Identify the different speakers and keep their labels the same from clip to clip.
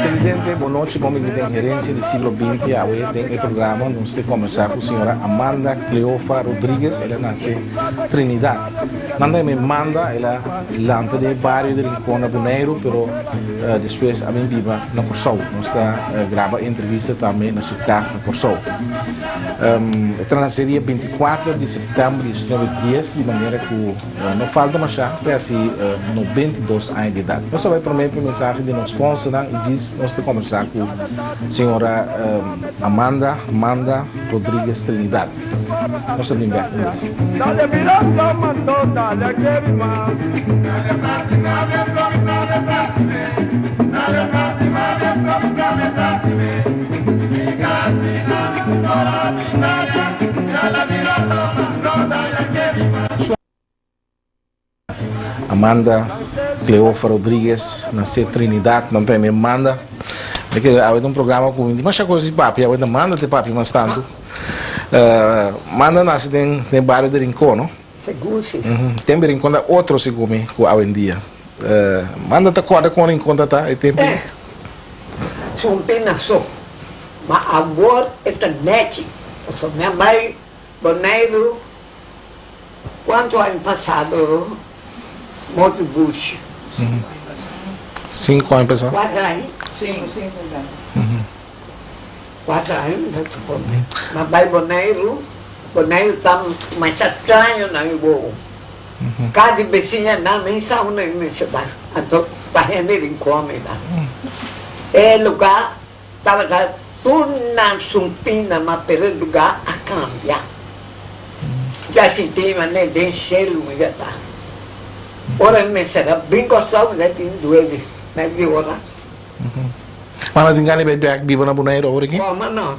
Speaker 1: Presidente, boa noite. Como ele tem gerência do siglo XX, hoje tem o programa onde você conversar com a senhora Amanda Cleofa Rodrigues. Ela nasce em Trinidad. Nanda me manda, ela lanta de barrio de Rincón de Janeiro, pero depois a mim viva na Corsou. Nós grava entrevista também na sua casa na Corsou. Ela nasceu dia 24 de setembro de 2010, de maneira que não falta mais já, até assim 92 anos de idade. Nós vai prometer mensagem de nosso sponsor e diz nós estamos conversar com a senhora Amanda Rodrigues Trinidad. Nós estamos bem com isso. Amanda Cleofa Rodrigues nasceu em Trinidad, não tem me manda. É que há um programa com mas coisa de papi, há uma manda de papi mas tanto. Manda nasce em bairro de Rincón, não?
Speaker 2: Seguro sim.
Speaker 1: Tem Rincón outro se come com hoje em dia. Manda tá corda com Rincón tá e tempo.
Speaker 2: São pena só. Mas agora é net. Eu minha mãe, Boneiro, quanto ano passado, Monte Bush.
Speaker 1: 5 anos passado.
Speaker 2: 4 anos.
Speaker 3: 5 anos.
Speaker 2: 4 anos, mas vai Boneiro está mais estranho na Ibo. Cada vizinha não nem sabe nem me chamar. Então, para render em comida. É lugar, estava tudo na sumpina, mas pelo lugar a cambiar. Já senti, mas nem tem cheiro, já está. Ora, me será bem gostoso, já tem doido, mas vi ora.
Speaker 1: Mana tinggal di Bebek di mana Bonaire ora aqui?
Speaker 2: Mas não,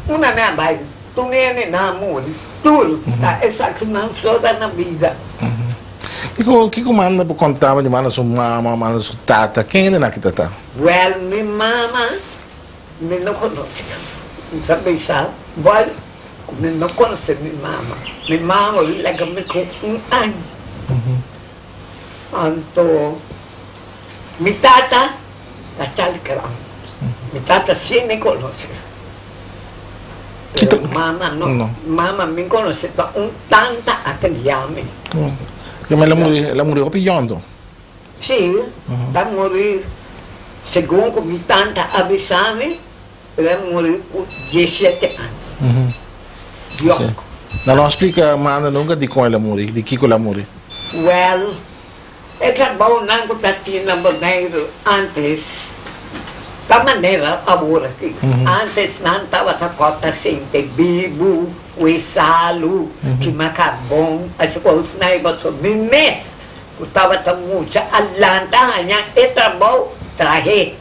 Speaker 2: uma minha mãe, tu nem namoro, tudo, tá? Essa que não sou da na vida.
Speaker 1: Que comanda para contar de mana sua mama, mana sua tata, quem ainda naquela tá?
Speaker 2: Well, minha mama, me não conhece, não sabe sabe, vai, me não conhece minha mama. Minha mama, ela que me com ano. Então, minha tata, a Chalcram. Minha tata sim me conhece. Mama não. Mama me conhece para tanta aquele homem.
Speaker 1: Que ela morreu opinando.
Speaker 2: Sim, ela morreu. Segundo minha tanta avisava, ela morreu por 17 anos.
Speaker 1: Não explica, mana nunca de como ela morreu, de que ela morreu.
Speaker 2: Well, essa boa não está tinha Bonaire antes. Da maneira agora aqui. Antes não estava a cota sem ter bibo, o salo, que macabom, as coisas não iam ser mês. Eu estava a muito alanta, hanya e trabalho traje.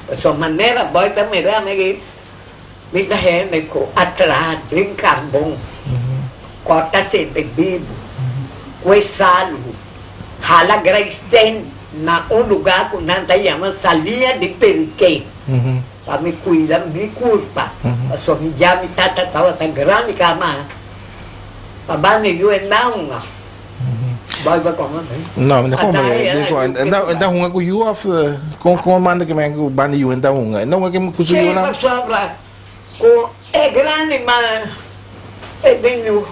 Speaker 2: Essa maneira boa também era me dá gente com atrás de carbão, cota sem ter bibo, o salo, hala graisten. Na lugar que não chama salinha de periquê. Para me cuidar, me culpa. Só me já me tata estava tão grande que a mãe. Para me eu não. Vai como
Speaker 1: não, não como ainda uma com you of com manda que me com banda you ainda uma. Não é que me cujo you não.
Speaker 2: Sobra com é grande mas é bem you.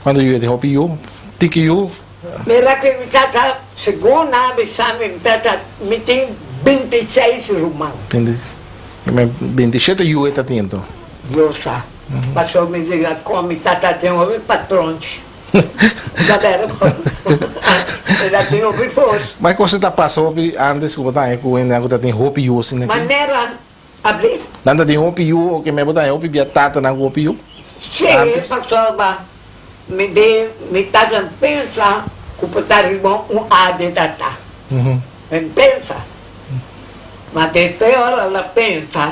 Speaker 2: Quando
Speaker 1: you de hopi you, tiki you.
Speaker 2: Mira que me tata, segundo a exame, me tem 26 irmãos.
Speaker 1: 27 you está tendo.
Speaker 2: Eu sei. Passou me dizer como me tata tem um patrões. Galera, já tem um força.
Speaker 1: Mas você está passando antes que você está com ainda tem hopi you assim aqui.
Speaker 2: Maneira abrir.
Speaker 1: Nada de hopi you, que me botar hopi via tata na hopi you.
Speaker 2: Sim, passou me tata pensa que botar um A de tata. Pensa. Mas depois ela pensa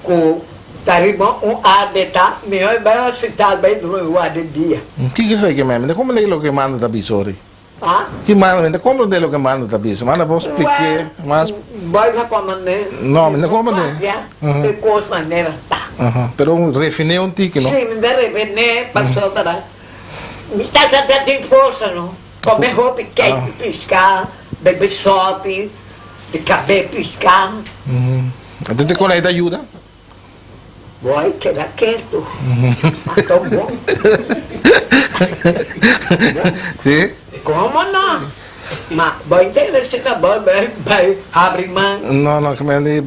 Speaker 2: que Arrivò un ardeta, mi vai ospitare bem do de dia.
Speaker 1: Chi sai che me? Come lei lo che manda da bisori?
Speaker 2: Ah?
Speaker 1: Chi manda? Come lei lo che manda da bisori? Manda posso perché? Mas
Speaker 2: Vai lá para maneira.
Speaker 1: no, me come ne?
Speaker 2: E coisa maneira tá.
Speaker 1: Però un refine un tic, no?
Speaker 2: Sim, me deve né, passou para. Me está tratando de força, não? Come roupa quente piscar, beber sope, de cabelo piscar.
Speaker 1: Te con lei ti aiuta?
Speaker 2: Vuoi che la chiedo? Sto buono.
Speaker 1: Sì?
Speaker 2: Come no? Ma vuoi interessare vai apri mano?
Speaker 1: No, come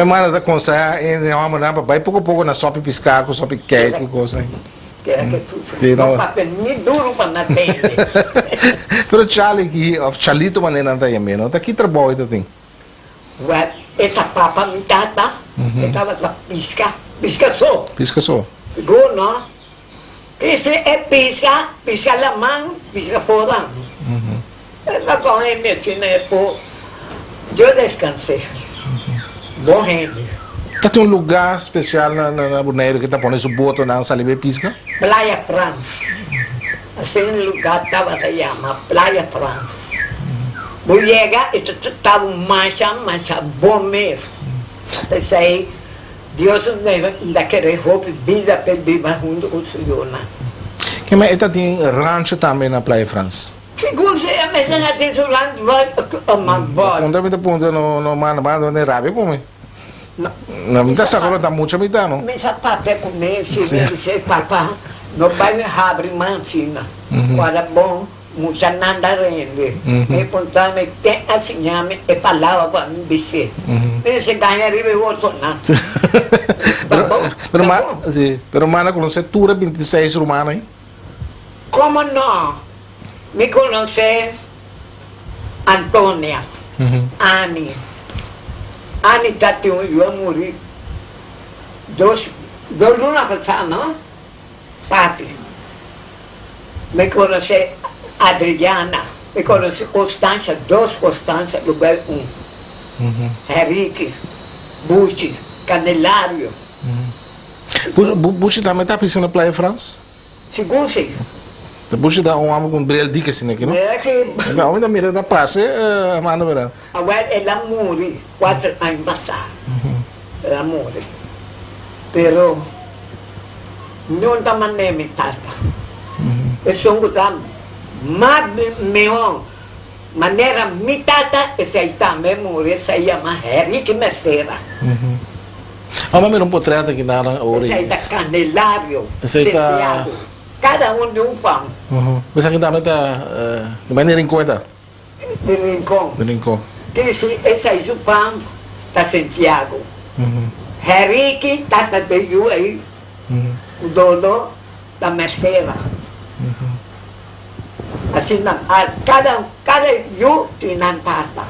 Speaker 1: manda da consa e amo na vai pouco na sopa piscar com sopa quente com coisa.
Speaker 2: Che era che tu
Speaker 1: Sì, no.
Speaker 2: non fa per niente duro per la tende.
Speaker 1: Però Charlie que of Charlito maneira não tá aí mesmo. Tá aqui trabalho tá tem.
Speaker 2: Guarda, esta papa mi tata, e stava la pisca so.
Speaker 1: Pisca só.
Speaker 2: Go, no? E se è pisca la mano, pisca fora. E la donna è medicina e poi, io descansei. Bom rende.
Speaker 1: Tá tem um lugar especial na Bonaire que tá pondo su boto na salibe pisca?
Speaker 2: Playa France. Assim o lugar estava se chama Playa France. Vou chegar e estava mancha bom mesmo. Isso aí, Deus ainda quer roupa vida para viver junto com o Senhor.
Speaker 1: Que mas tá tem rancho também na Praia France.
Speaker 2: Seguro se a mesa na tesourante vai a bola.
Speaker 1: Onde me tá pondo no mano ne rabe come? Não me dá sacola da mucha me dá não.
Speaker 2: Me sapato é comer, se papá, não vai abrir mancina. Agora bom. Mucha nanda rende. Me contame que assiname e palavra para me dizer. Me se ganha ribe outro não.
Speaker 1: Pero mana conoce Tura 26 romano aí?
Speaker 2: Como não? Me conhece Antônia, Ani. Ani tati eu morri. Dois lunas passaram, não? Papi. Me conhece Adriana, me conhece Constância, duas Constância, lugar Henrique, Bucci, Canelário.
Speaker 1: Bucci também tá pensando na Praia France?
Speaker 2: Seguro sim.
Speaker 1: Bucci dá um homem com brel dica assim aqui, não?
Speaker 2: É que
Speaker 1: Não, ainda mira da passe, manda verá.
Speaker 2: agora ela morreu 4 anos passados. Ela morreu. Pero não está mandando me tata. Eu sou mas melhor maneira mitata essa está mesmo essa chama Henrique Merceira.
Speaker 1: Mas não portrait aqui na hora.
Speaker 2: Essa está Canelário.
Speaker 1: Essa aí tá-
Speaker 2: Santiago. Cada um de um pão.
Speaker 1: Mas aqui também tá de maneira em conta.
Speaker 2: De Rincón.
Speaker 1: De Rincón.
Speaker 2: Esse é o pão da Santiago. Henrique está de aí. O dono da Merceira. Assim, cada eu tinha tata.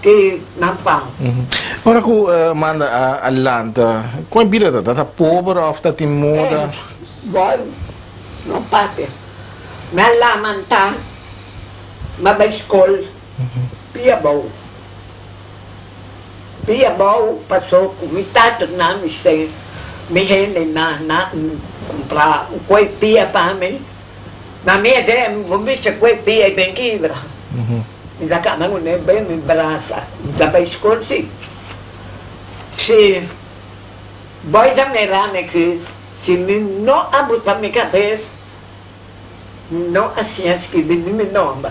Speaker 2: Que não pão.
Speaker 1: Ora ku manda a Atlanta, qual bira tá pobre of tá tem moda?
Speaker 2: Bom, não parte. Me lamenta, mas vai escola, pia bom. Pia bom passou com metade na me sei, me rende na comprar o coi pia para mim. Na minha ideia, vou ver se coi pia é bem quebra. Me dá cá, não é bem me braça, me dá para escola sim. Se vai examinar que se não abutar minha cabeça, não a ciência que vem me nome.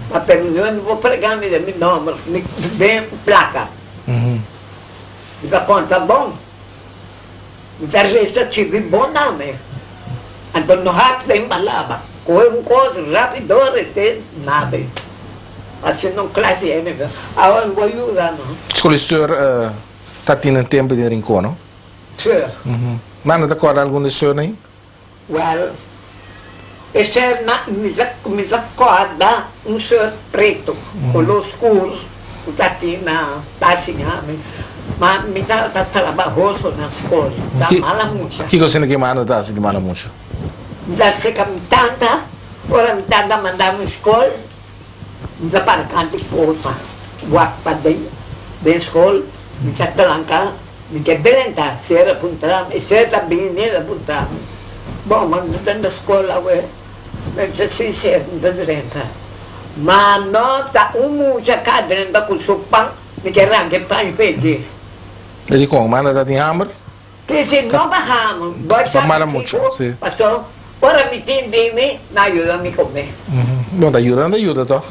Speaker 2: Mas pelo menos eu não vou pregar me nome, me dê placa. Me dá conta bom. Me dá recetivo bom nome. Então no rato vem balaba. Com coisa rápido, nada. Assim não classe é, né? Agora não vou ajudar, não.
Speaker 1: Escolhe senhor tá tendo tempo de Rincón, não?
Speaker 2: Sure.
Speaker 1: Manda da algum de senhor aí?
Speaker 2: Well, esse é me acorda um senhor preto, color escuro, o tatina, tá assim, mas me dá trabalhoso na escola, dá mala muito.
Speaker 1: Que você não quer manda tá se demanda muito?
Speaker 2: Me dá seca me tanta, ora me tanta mandar uma escola, me dá para canto força, guapa para dentro da escola, me dá tranca, Mi che delenta, si era puntato, e si era benissimo puntato. Bom, ma non da scuola, mi si era delenta. Ma no, da muccia cadendo con suo pan, mi che anche pan vedi.
Speaker 1: E di come? Manda dati in hammer?
Speaker 2: Che se non bahamo, poi
Speaker 1: mala mucho, sì.
Speaker 2: Pastor, ora mi tieni me, non aiutami con me.
Speaker 1: Non ti aiuta, to?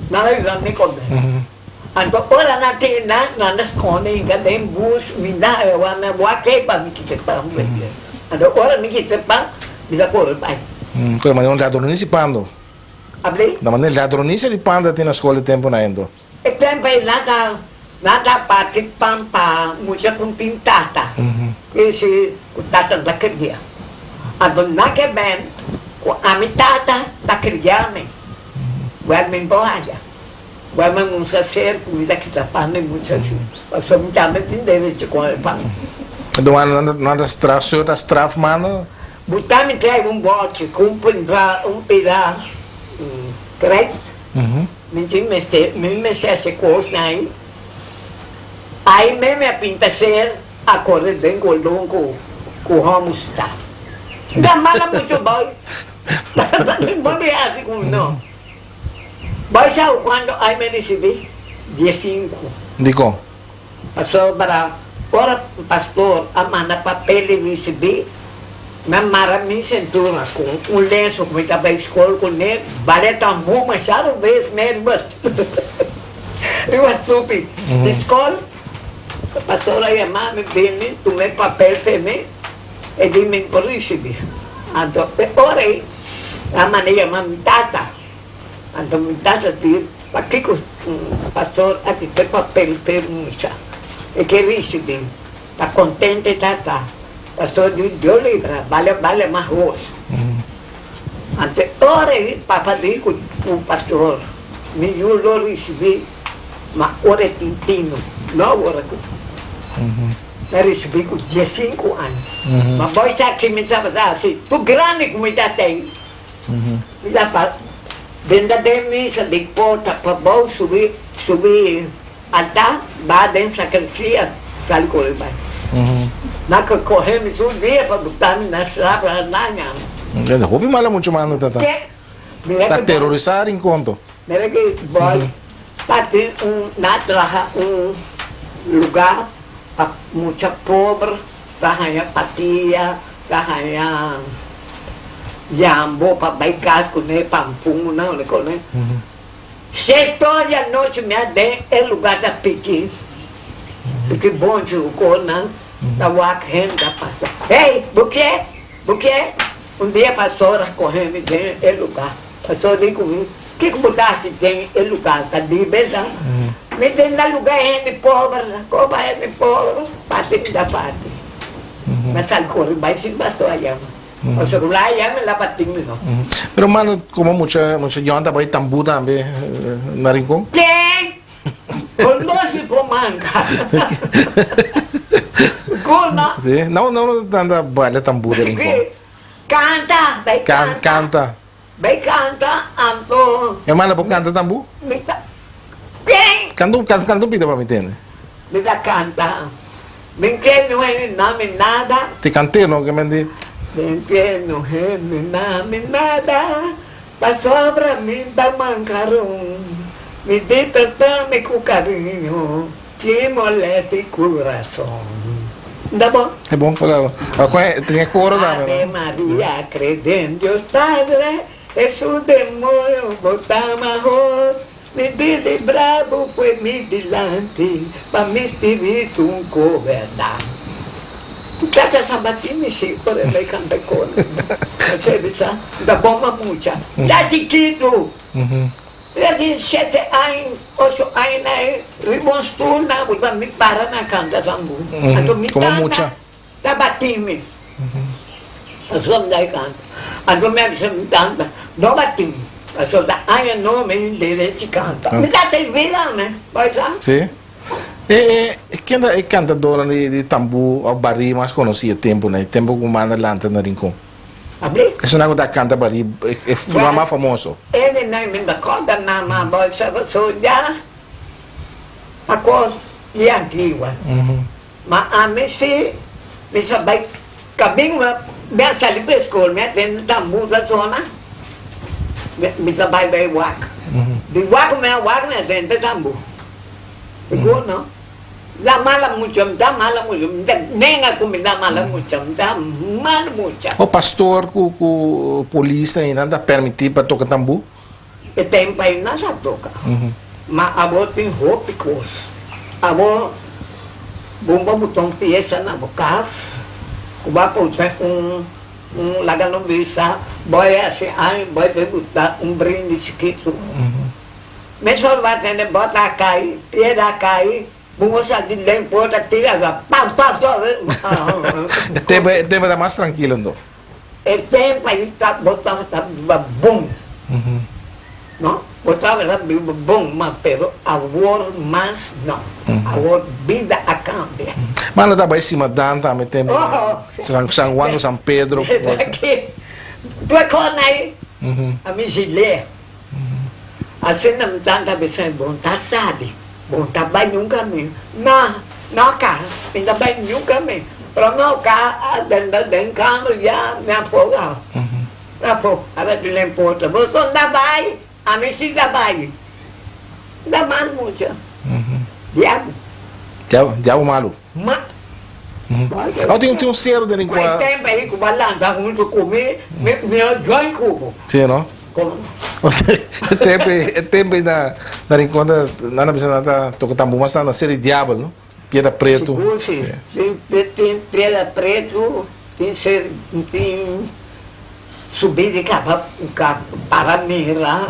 Speaker 2: Non aiutami con me. Allora, ora non ti non nascondi in cada in bus, mi dà, ma vuoi che pa mi chiede pa. Allora, ora mi chiede pa, mi da corre, vai.
Speaker 1: Come, ma non ti adornisci pando?
Speaker 2: Abli?
Speaker 1: Da manera, ti adornisci di panda ti nascondi tempo naendo?
Speaker 2: E tempo è nata parte pampa, mucha contintata. E si, contata da cria. Allora, non che ben, a mitata da criame. Guarda in boaia. Guarda non sa ser, comida che sta panne mucha sì. Ma so mi chiama di deve ci come pan.
Speaker 1: Domani nada straf mano?
Speaker 2: Buttami tre un bocce, un pedazo, credi? Mi messe a se cosnai. Ai me a pinta ser a correr ben col donco con homo sta. Da mala mucho boy. Da non mi hace come no. Poi sai quando hai me ricevì? 15.
Speaker 1: Dico?
Speaker 2: Passò bravo. Ora pastor a manda papelli ricevì, ma mi sentura con un lenço come estava a escola com ele, vale tambu, mas já não vês mesmo. Eu estúpido. De escola, a pastora ia chamar me bem, tomei papel para mim, e disse me por receber. Então, ora aí, a maneira me tata. Então, me tata diz, para que o pastor aqui tem papel para muita. E che riceve, sta contenta e tata. Pastor Dio libera, vale mais rosso. Ante ora papa dico un pastor, mi lo riceve, ma ora è tintino, no ora qui. La riceve con 15 anni. Ma poi sa che mi stava da, sì, tu grande come da te. Mi da pa, dentro di me sa di porta, pa boh subì até vai dentro da sacristia, sai como ele vai. Na que corremos um dia para botar na sala lá,
Speaker 1: não. Houve mal muito mano, tata. Tá terrorizar em conto.
Speaker 2: Mira que boy, tá tem um lugar para muita pobre, para ganhar patia, para ganhar jambo, para baicar com ele, pampum, não, né? Se a história não se me adem, é lugar da pequena. Porque bom de o corno, da wak renda passa. Ei, buquê? Um dia passou correndo dentro é lugar. Passou ali comigo. O que botasse tem é lugar? Tá de beleza? Me tem na lugar é pobre, como é pobre, parte da parte. Mas al corre, vai se bastou aí. O celular ya me la pating no.
Speaker 1: Pero mano, como mucha gente vai tambu também na rincón.
Speaker 2: Tem. Con doce por manga. Gona.
Speaker 1: Sim, não anda baile tambu na rincón.
Speaker 2: Canta, vai canta.
Speaker 1: Canta.
Speaker 2: Vai canta, Anto.
Speaker 1: É mala por canta tambu?
Speaker 2: Tem.
Speaker 1: Canto pida para me entender.
Speaker 2: Me da canta. Me que não é nome nada.
Speaker 1: Te cantei não que me diz.
Speaker 2: Porque não é nada, mas sobra me dá mancarão, me dê tratar-me com carinho, que molesta o coração. Tá bom?
Speaker 1: É bom, tem coro da
Speaker 2: Ave Maria, crede em Deus Padre, é su demônio, botamos arroz, me dê bravo, foi me dilante, para me espírito um governante. Tata sabatini sì, ora lei canta con. C'è da bomba mucha. Da chiquito. Ya di 7 anos, 8 anos, rimostuna, porque me para na canta sambu.
Speaker 1: Como mucha.
Speaker 2: Da batimi. A sua me canta. Ando me avisa me canta. Não batimi. A sua da aia não me deve canta. Me dá te vira, né? Vai sabe?
Speaker 1: Sim. E cantadora de tambu ou barri mais conhecida tempo, né? Tempo que manda lanta na rincón.
Speaker 2: Abri?
Speaker 1: É uma coisa canta barri, é mais famoso.
Speaker 2: Ele não me dá conta na bolsa, sou já a coisa de antiga. Ma a me se mi sabai caminho me sali para a escola, me atende tambu da zona. Mi sabai vai wak. Di wak me atende tambu. Igual no. Da mala mucho, nem a comida mala mucho, da mal mucho.
Speaker 1: O pastor com polícia ainda dá permitir para tocar tambu?
Speaker 2: E tem para ir na já toca. Mas a avó tem roupa e coisa. A avó bomba botou peça na boca, vai botar laga no vista, vai assim, vai botar brinde chiquito. Mas só vai ter bota a cair, tira a cair, vamos de dentro, bota, tira, pá.
Speaker 1: Tempo da mais tranquilo, não?
Speaker 2: E tem para ir botar bom. No? Botava bom, mas pero agora mais não. Agora vida a cambia.
Speaker 1: Mas não dá para cima danta, também tem São Juan, São Pedro.
Speaker 2: Aqui, tu é com aí, a minha gilé. Assim não danta bem bom, tá sabe, bom tá bem num caminho. Não cara, ainda bem num caminho. Para não cá, dentro câmera já me afoga. Me afoga, era de lemporta. Você não dá bem. A mim sim dá baile. Dá mal muito. Diabo.
Speaker 1: Diabo malo.
Speaker 2: Mas.
Speaker 1: Tem um cero de língua.
Speaker 2: Mas tem aí que vai lá, dá muito comer, me join cubo.
Speaker 1: Sim, não?
Speaker 2: Como?
Speaker 1: Tempo na encontra, não na precisa nada, toca tambu, mas está na série Diabo, não? Pedra Preto.
Speaker 2: Tem pedra preto, tem subir de capa para mirar,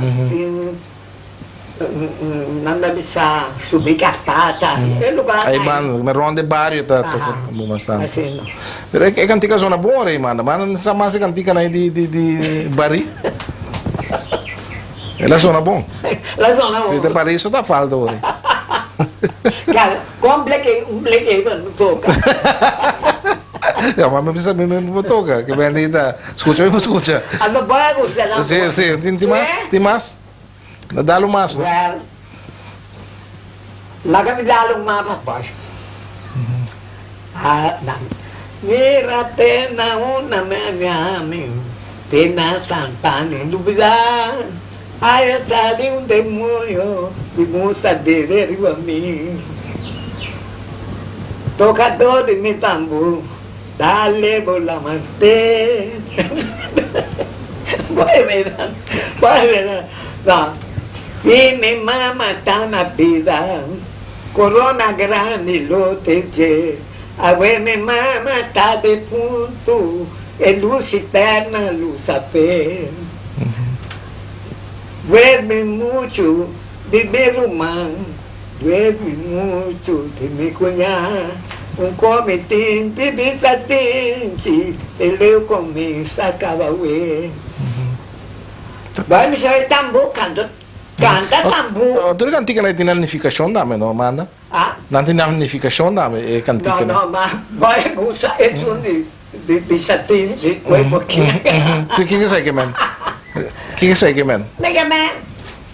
Speaker 2: nada bisa subir carpata, é lugar
Speaker 1: aí mano, me ronde bairro tá tocando bastante.
Speaker 2: Assim não.
Speaker 1: Pero é cantica zona boa aí mano, não sabe mais cantica aí de bari. É a zona bom.
Speaker 2: La zona boa.
Speaker 1: Se te pare isso tá falta hoje.
Speaker 2: Cara, com bleque não toca.
Speaker 1: Ja, ma mi sa mi toca, che bendita. Scusa, mi scusa.
Speaker 2: Ano ba gusto lang?
Speaker 1: Sì, ti mas? Dalo mas.
Speaker 2: Well, laga mi dalong mapapas. Mira tena una me tena santani dubida. Ay, sali un demonio, di musa de deriva a mim. Tocador de mi tambor. Dale volamante. Vai ver. No. Si mi mamma está na vida, corona grande lo te a ver mi mamma está de punto, e luz eterna, luz a fe. Duerme mucho de mi román, duerme mucho de mi cuñada. Comitim, tibisatinte, ele começa a cabaue. Vai me chamar tambu, canta tambu.
Speaker 1: Tu cantica na dinamificação da me no manda?
Speaker 2: Ah?
Speaker 1: Na dinamificação da me cantica.
Speaker 2: Não, mas vai gostar é de bisatinte, coi pouquinho.
Speaker 1: Se que sai que men? Que sai que men?
Speaker 2: Mega man,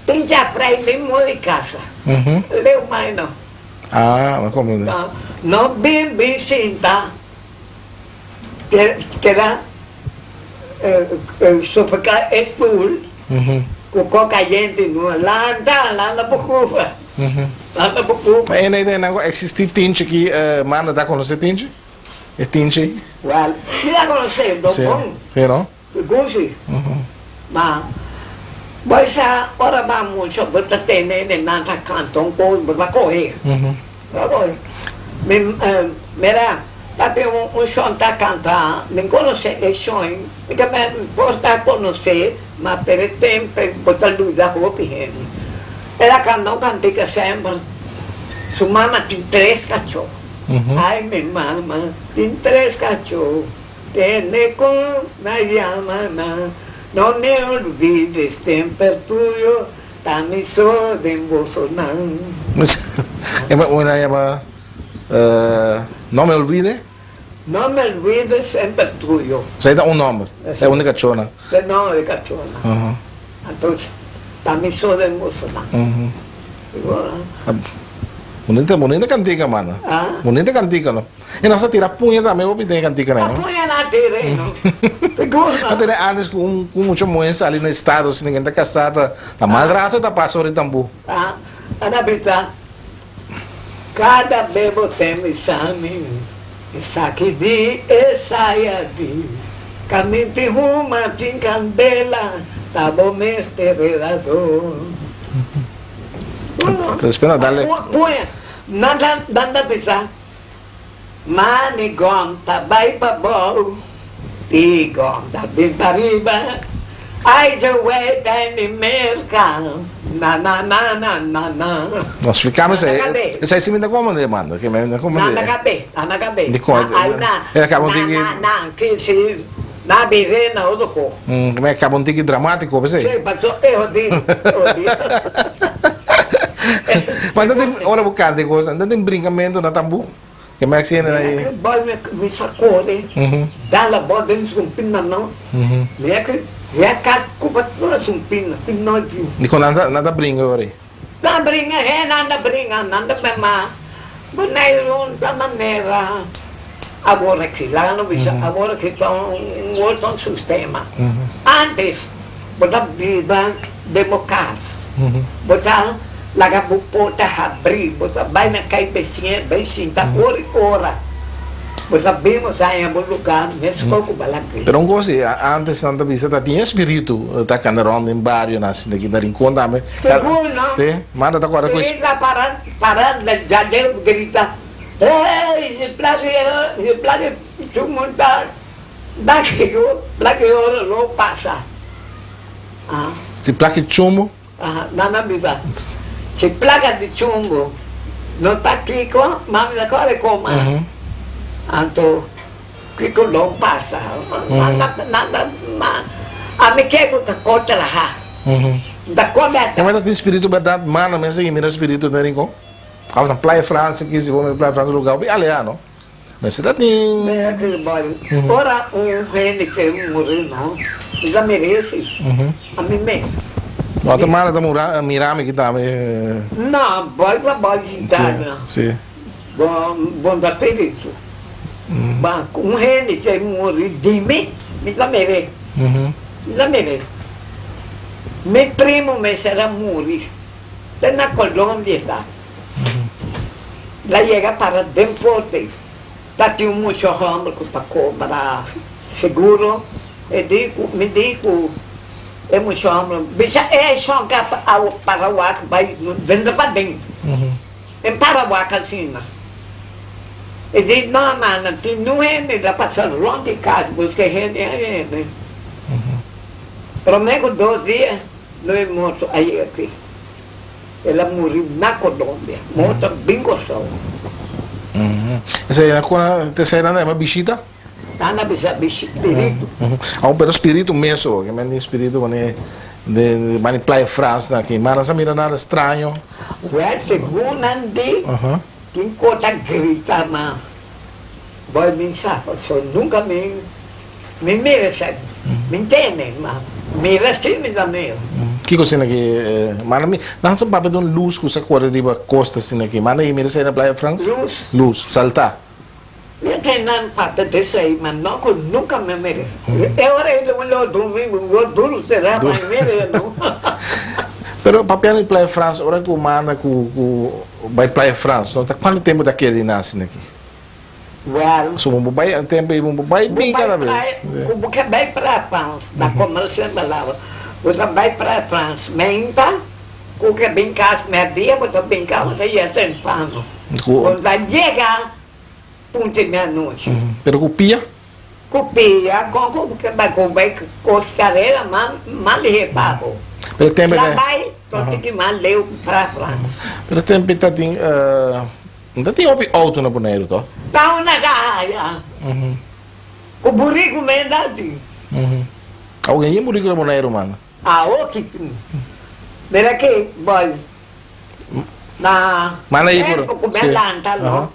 Speaker 2: tem já pra ir de casa. Leu mais não.
Speaker 1: Ah, ma come?
Speaker 2: No bimbi sinta que era sopra estul com coca gente no lá na bucuva lá na bucuva
Speaker 1: Ma é na ideia não existe tinge que manda da conhecer tinge? É tinge?
Speaker 2: well me dá conhecer do bom
Speaker 1: sim não?
Speaker 2: gosto mas Boisa ora ba muito bota tem nem nada canto com bota correr agora mira até som tá cantar nem conhecer é som me que me porta conhecer mas per tempo bota luz da roupa ela cantica sempre sua mamãe tem 3 cachorros ai minha mamãe tem 3 cachorros tem com na yamana. No me olvides, temper tuyo, tamiso de Bolsonaro.
Speaker 1: Una llama, não me olvide?
Speaker 2: No me olvides, sempre tuyo.
Speaker 1: Sai dá nome, é a única chona.
Speaker 2: De nome de cachorro. Então, tamiso de Bolsonaro.
Speaker 1: Bonita cantica, mano.
Speaker 2: Ah?
Speaker 1: Bonita cantica, no? E nós tira punha também, eu pedi cantica,
Speaker 2: Ma
Speaker 1: não?
Speaker 2: poi è una terreno. Figura.
Speaker 1: Até antes com muito moença ali no estado, se ninguém tá casada, tá maltrato, tá passando tambu.
Speaker 2: Ah, una vita. Cada bebo tem esame. E sa che di e saia di. Caminti ruma, tin candela. Tabo mesterador.
Speaker 1: Então, espera darle.
Speaker 2: Poi, nada pensar. Mani gonta, vai pra bol. Ti gonta, bem pra riba. Ai, the way in mercado. Na.
Speaker 1: Nós explicamos
Speaker 2: Nada
Speaker 1: isso
Speaker 2: a
Speaker 1: aí.
Speaker 2: ver.
Speaker 1: Isso aí se me dá como, mano? Que me dá como.
Speaker 2: Nada a cabeça.
Speaker 1: Di qua, acabam di che.
Speaker 2: Che si... Na birena o dopo.
Speaker 1: Come acaba um tique dramático, per
Speaker 2: Sì,
Speaker 1: sé.
Speaker 2: ma io dico.
Speaker 1: Mas andate ora bucando coisa, andate em brincamento na tambu. Que mais que aí.
Speaker 2: Poi mi sacode. Dalla boda su un pinna no. Neanche cubatura su un pinna. Pinno di.
Speaker 1: Dico nada brinca ora.
Speaker 2: Na bringa, nanda per ma. Non è un'altra maniera. Agora che l'hanno visto, agora che sono un altro sistema. Antes, bota vida democrata. Bota la capota abrir, bota vai na cai becinha, tá ora. Bota vimos aí em algum lugar, nesse coco balacri.
Speaker 1: Pero un cosa, antes Santa Visita tinha espírito, tá canarão em barrio, nasce daqui da rincón também.
Speaker 2: Seguro, não?
Speaker 1: Te, manda agora com isso.
Speaker 2: Grita parando, já deu grita. Ei, se plague, tu montar. Daqui ora não passa. Ah.
Speaker 1: Se placa chumbo.
Speaker 2: Nada bisa. Se placa de chumbo, não está aqui, mas agora é como. Então, que não passa. Nada, a me quero da conta lá. Da conta.
Speaker 1: Mas tem espírito verdade, mano, mas aí mira espírito da rincón. Causa na Praia França, que se vão Praia França lugar bem aliado. Mas você tá tem.
Speaker 2: Ora rei que morreu não. Já merece. A mim mesmo.
Speaker 1: Outra mara da Mirame que tá.
Speaker 2: Não, pode citar.
Speaker 1: Sim.
Speaker 2: Bom da espírito. Rei que morreu de mim, me dá merece. Já merece. Meu primo me será morrer. Está na Colômbia está. Lá chega para deporte. Tá tinha muito homem para cobrar seguro. Me digo, é muito homem. Bicha é só que para o ar vai dentro para dentro. Em Paraguai assim. E diz não, mano, não é nem da passar longe de casa, busca rende. Prometo 2 dias, não é morto aí aqui. Ela morreu na Colômbia, morta bem gostosa.
Speaker 1: Essa aí, quando você sai na visita?
Speaker 2: Lá na espírito.
Speaker 1: Há um pedaço espírito mesmo, que é espírito de Playa França, que mas não mira nada estranho.
Speaker 2: Ué, segundo andi, quem conta grita, mas vai me saber, nunca me merece, me entende, mas me recebe também.
Speaker 1: Que coisa que mas não se pode dar luz que se corre de costa assim aqui, mas aí mira sai na Playa França. Luz, saltar.
Speaker 2: Eu tenho parte desse aí, mas nunca me merece. É hora de eu dormir, eu duro será, mas merece não.
Speaker 1: Pero papel em Playa França, ora que o mana vai Playa França, então quanto tempo daquele nasce aqui?
Speaker 2: Well,
Speaker 1: so vai tempo vai bem cada vez.
Speaker 2: Porque vai para a França, da comercial balava. Você vai para a França, menta, porque bem casa merdia, você bem casa, você ia sem pano. Quando vai chegar, ponte meia-noite.
Speaker 1: Pero copia?
Speaker 2: Copia, porque vai coscareira, mal reparo.
Speaker 1: Pero tempo
Speaker 2: vai, então que mal leu para a França.
Speaker 1: Pero tempo tá tem não tem auto na boneiro, tá?
Speaker 2: Tá na gaia. O burrico me dá de.
Speaker 1: Alguém ia morrer com a boneiro, mano.
Speaker 2: O que tem? Mira que, boy, na...
Speaker 1: Mana aí, por...
Speaker 2: Como é lá, tá lá?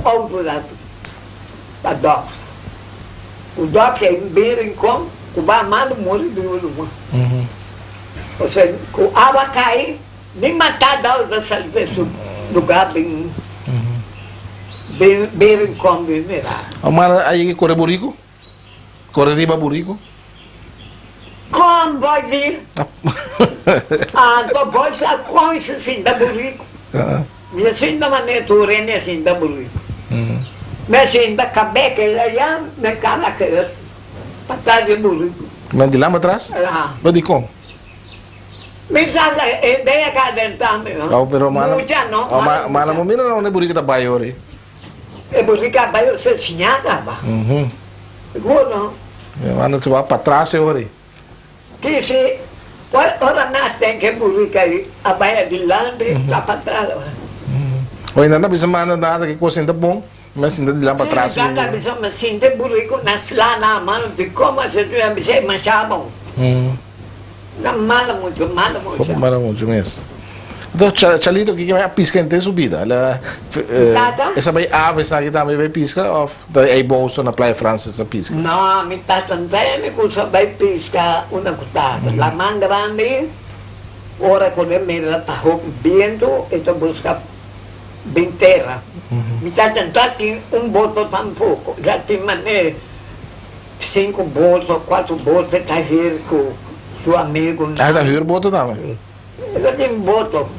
Speaker 2: Auto lá, da Doc. O Doc é em Berincom, o Bamalo morre do Uruguai. Ou seja, com água cair, nem matar da salvação. lugar bem combinado.
Speaker 1: Amanda aí corre burico? Corre riba burico?
Speaker 2: Como vai vir? Pode ser com isso assim, da burrico. E assim da maneira, tu rende assim, da burrico. Mas assim, da cabeça, já me cala que passar de burrico.
Speaker 1: Mas de lá para trás? Mas de como?
Speaker 2: Mas a ideia que adentra,
Speaker 1: Não, pero mana,
Speaker 2: muita não.
Speaker 1: mana mo mira não é burico da Baiori.
Speaker 2: É burrico, vai ser sinhaga, ba. Seguro, não?
Speaker 1: Mana se vai para trás é ori.
Speaker 2: Que se ora nasce tem que burrico aí, a baia de lande, tá para trás.
Speaker 1: Ou ainda não precisa mana nada que coisa ainda bom, mas ainda de lá para trás.
Speaker 2: Sim, ainda precisa, mas sim, de burrico nas lá na mano de como se tu ia dizer, mas já bom. Não mala muito, mala muito.
Speaker 1: Como mala muito mesmo. Então, Chalito, o que é a pisca em ter subida? Ela, essa vai ave, essa aqui também vai pisca, ou é bolso na Praia França essa pisca?
Speaker 2: Não, me está sentando que só vai pisca uma cutada. La man grande, ora quando é melhor está rompendo, então busca bem terra. Me está tentando que boto tampouco. Já tem mané 5 botos, 4 botos, está rico, seu amigo.
Speaker 1: Ah, da Rio boto também.
Speaker 2: Eu tenho boto.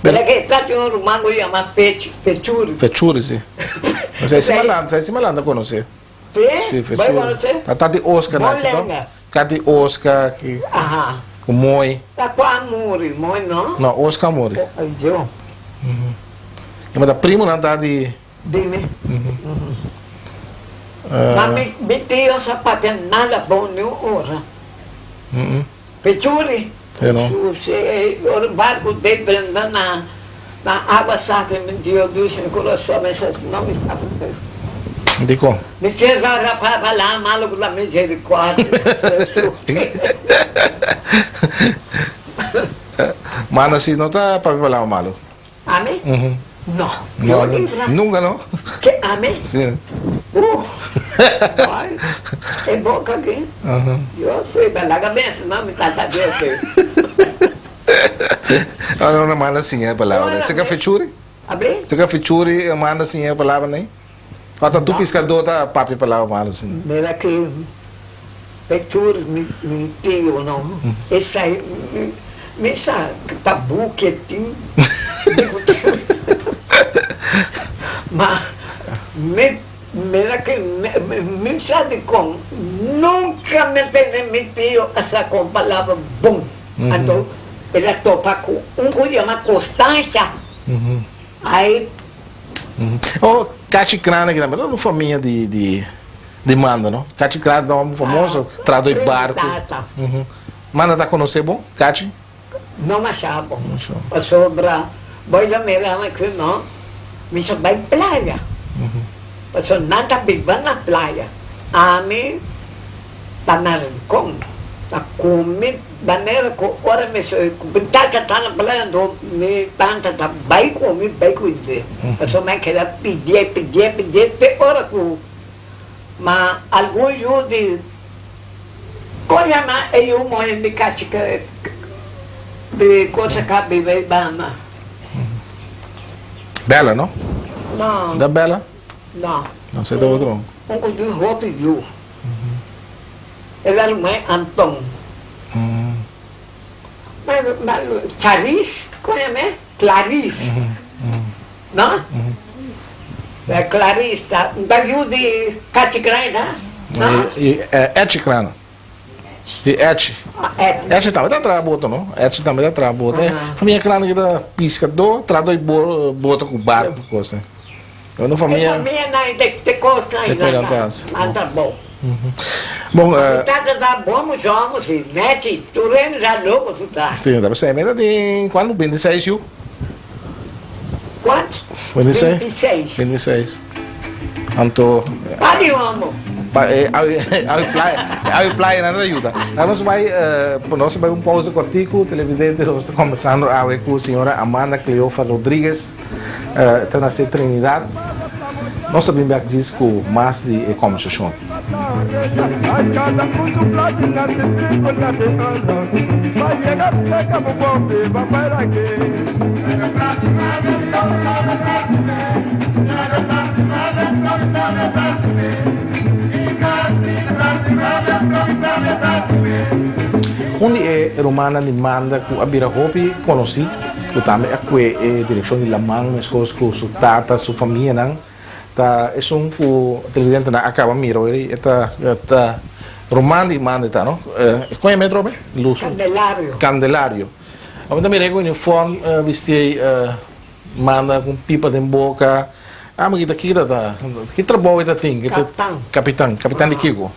Speaker 2: Pela que está de um mango chama fechuri.
Speaker 1: Fechuri, sim. Mas é cima lá, não conhece?
Speaker 2: Sim, vai conhecer?
Speaker 1: Tá de Oscar, né? Tá de Oscar, que... O Moi.
Speaker 2: Tá com a Muri, Moi não?
Speaker 1: Não, Oscar Mori.
Speaker 2: Eu.
Speaker 1: Mas da primo não tá de...
Speaker 2: Dime. Mas me tira essa parte nada bom nenhuma hora. Fechuri.
Speaker 1: Sei não.
Speaker 2: O barco dele na água sabe, me deu Deus no coração, mas não me está fazendo.
Speaker 1: De como?
Speaker 2: Me fez para lá, maluco da misericórdia.
Speaker 1: Mano, assim, não tá para falar o malo.
Speaker 2: Amém? Não.
Speaker 1: Nunca, não?
Speaker 2: Que, amém?
Speaker 1: Sim.
Speaker 2: É bom que aqui. Eu sei, mas lá também, senão me trata de aqui.
Speaker 1: Não, não, mano, assim é a palavra. Você quer fechuri?
Speaker 2: Abre?
Speaker 1: Você quer fechuri, mano, assim é a palavra, né? Falta tu pescador, tá papi palavra, malo, assim.
Speaker 2: Mira que fechuri, me tio, não. Esse aí, me sabe, tabu que tem. Mas, mira que me sabe como nunca me permitiu essa com palavra bom. Então, ela topa com que chama Constância. Aí.
Speaker 1: Oh, Cachicrana, que também não é uma família de manda, não? Cachicrana é um famoso, traduz barco. Manda tá conhecer bom? Cachi?
Speaker 2: Não achava bom. A sobra, boia mirava que não, me só vai praia. Passou nada viva na praia. A mim, tá na rincón, tá comida, maneira que ora me sou, pintar que tá na praia, me tanta tá vai comer, vai cuidar. Passou me queria pedir, até hora que, mas algum de, quando eu morri de casca, de coisa que vive bama.
Speaker 1: Bela, não?
Speaker 2: Não.
Speaker 1: Da Bela?
Speaker 2: Não.
Speaker 1: Não sei da outro.
Speaker 2: Um de roupa e viu. Ela não é Antônio. Mas Clarice, conhece? Clarice. Não? É Clarice, da viu de Caticrana?
Speaker 1: É Chicrana. E Et também dá trabalho, não? Et também dá trabalho. Família crana que dá pisca do, traduz bota com barco, coisa. Eu não família.
Speaker 2: Família não tem coisa ainda. Nada bom.
Speaker 1: Bom,
Speaker 2: tá bom, mas vamos, né? Tu lembra já louco, tu tá?
Speaker 1: Sim, dá para ser. Ainda tem quando 26, viu?
Speaker 2: Quanto?
Speaker 1: 26. 26. Anto.
Speaker 2: Ali, vamos.
Speaker 1: A playa nada ajuda. Nós vai pausa cortico, televidente, nós estamos conversando com a senhora Amanda Cleofa Rodrigues, está na Trinidad. Nós sabemos que diz com mais de conversação. Vai chegar Onde é romana de manda que a Bira Hopi conheci, que também é a direção de la mãe, as coisas com sua tata, sua família, não? Tá, é um que televidente na acaba miro, ele tá romana de manda, tá, não? Qual é o metro, luz?
Speaker 2: Candelário.
Speaker 1: Candelário. A gente me reconhece uniforme, vestir manda com pipa de boca. Ah, mas aqui tá, que trabalho ainda tem? Capitão de Kiko.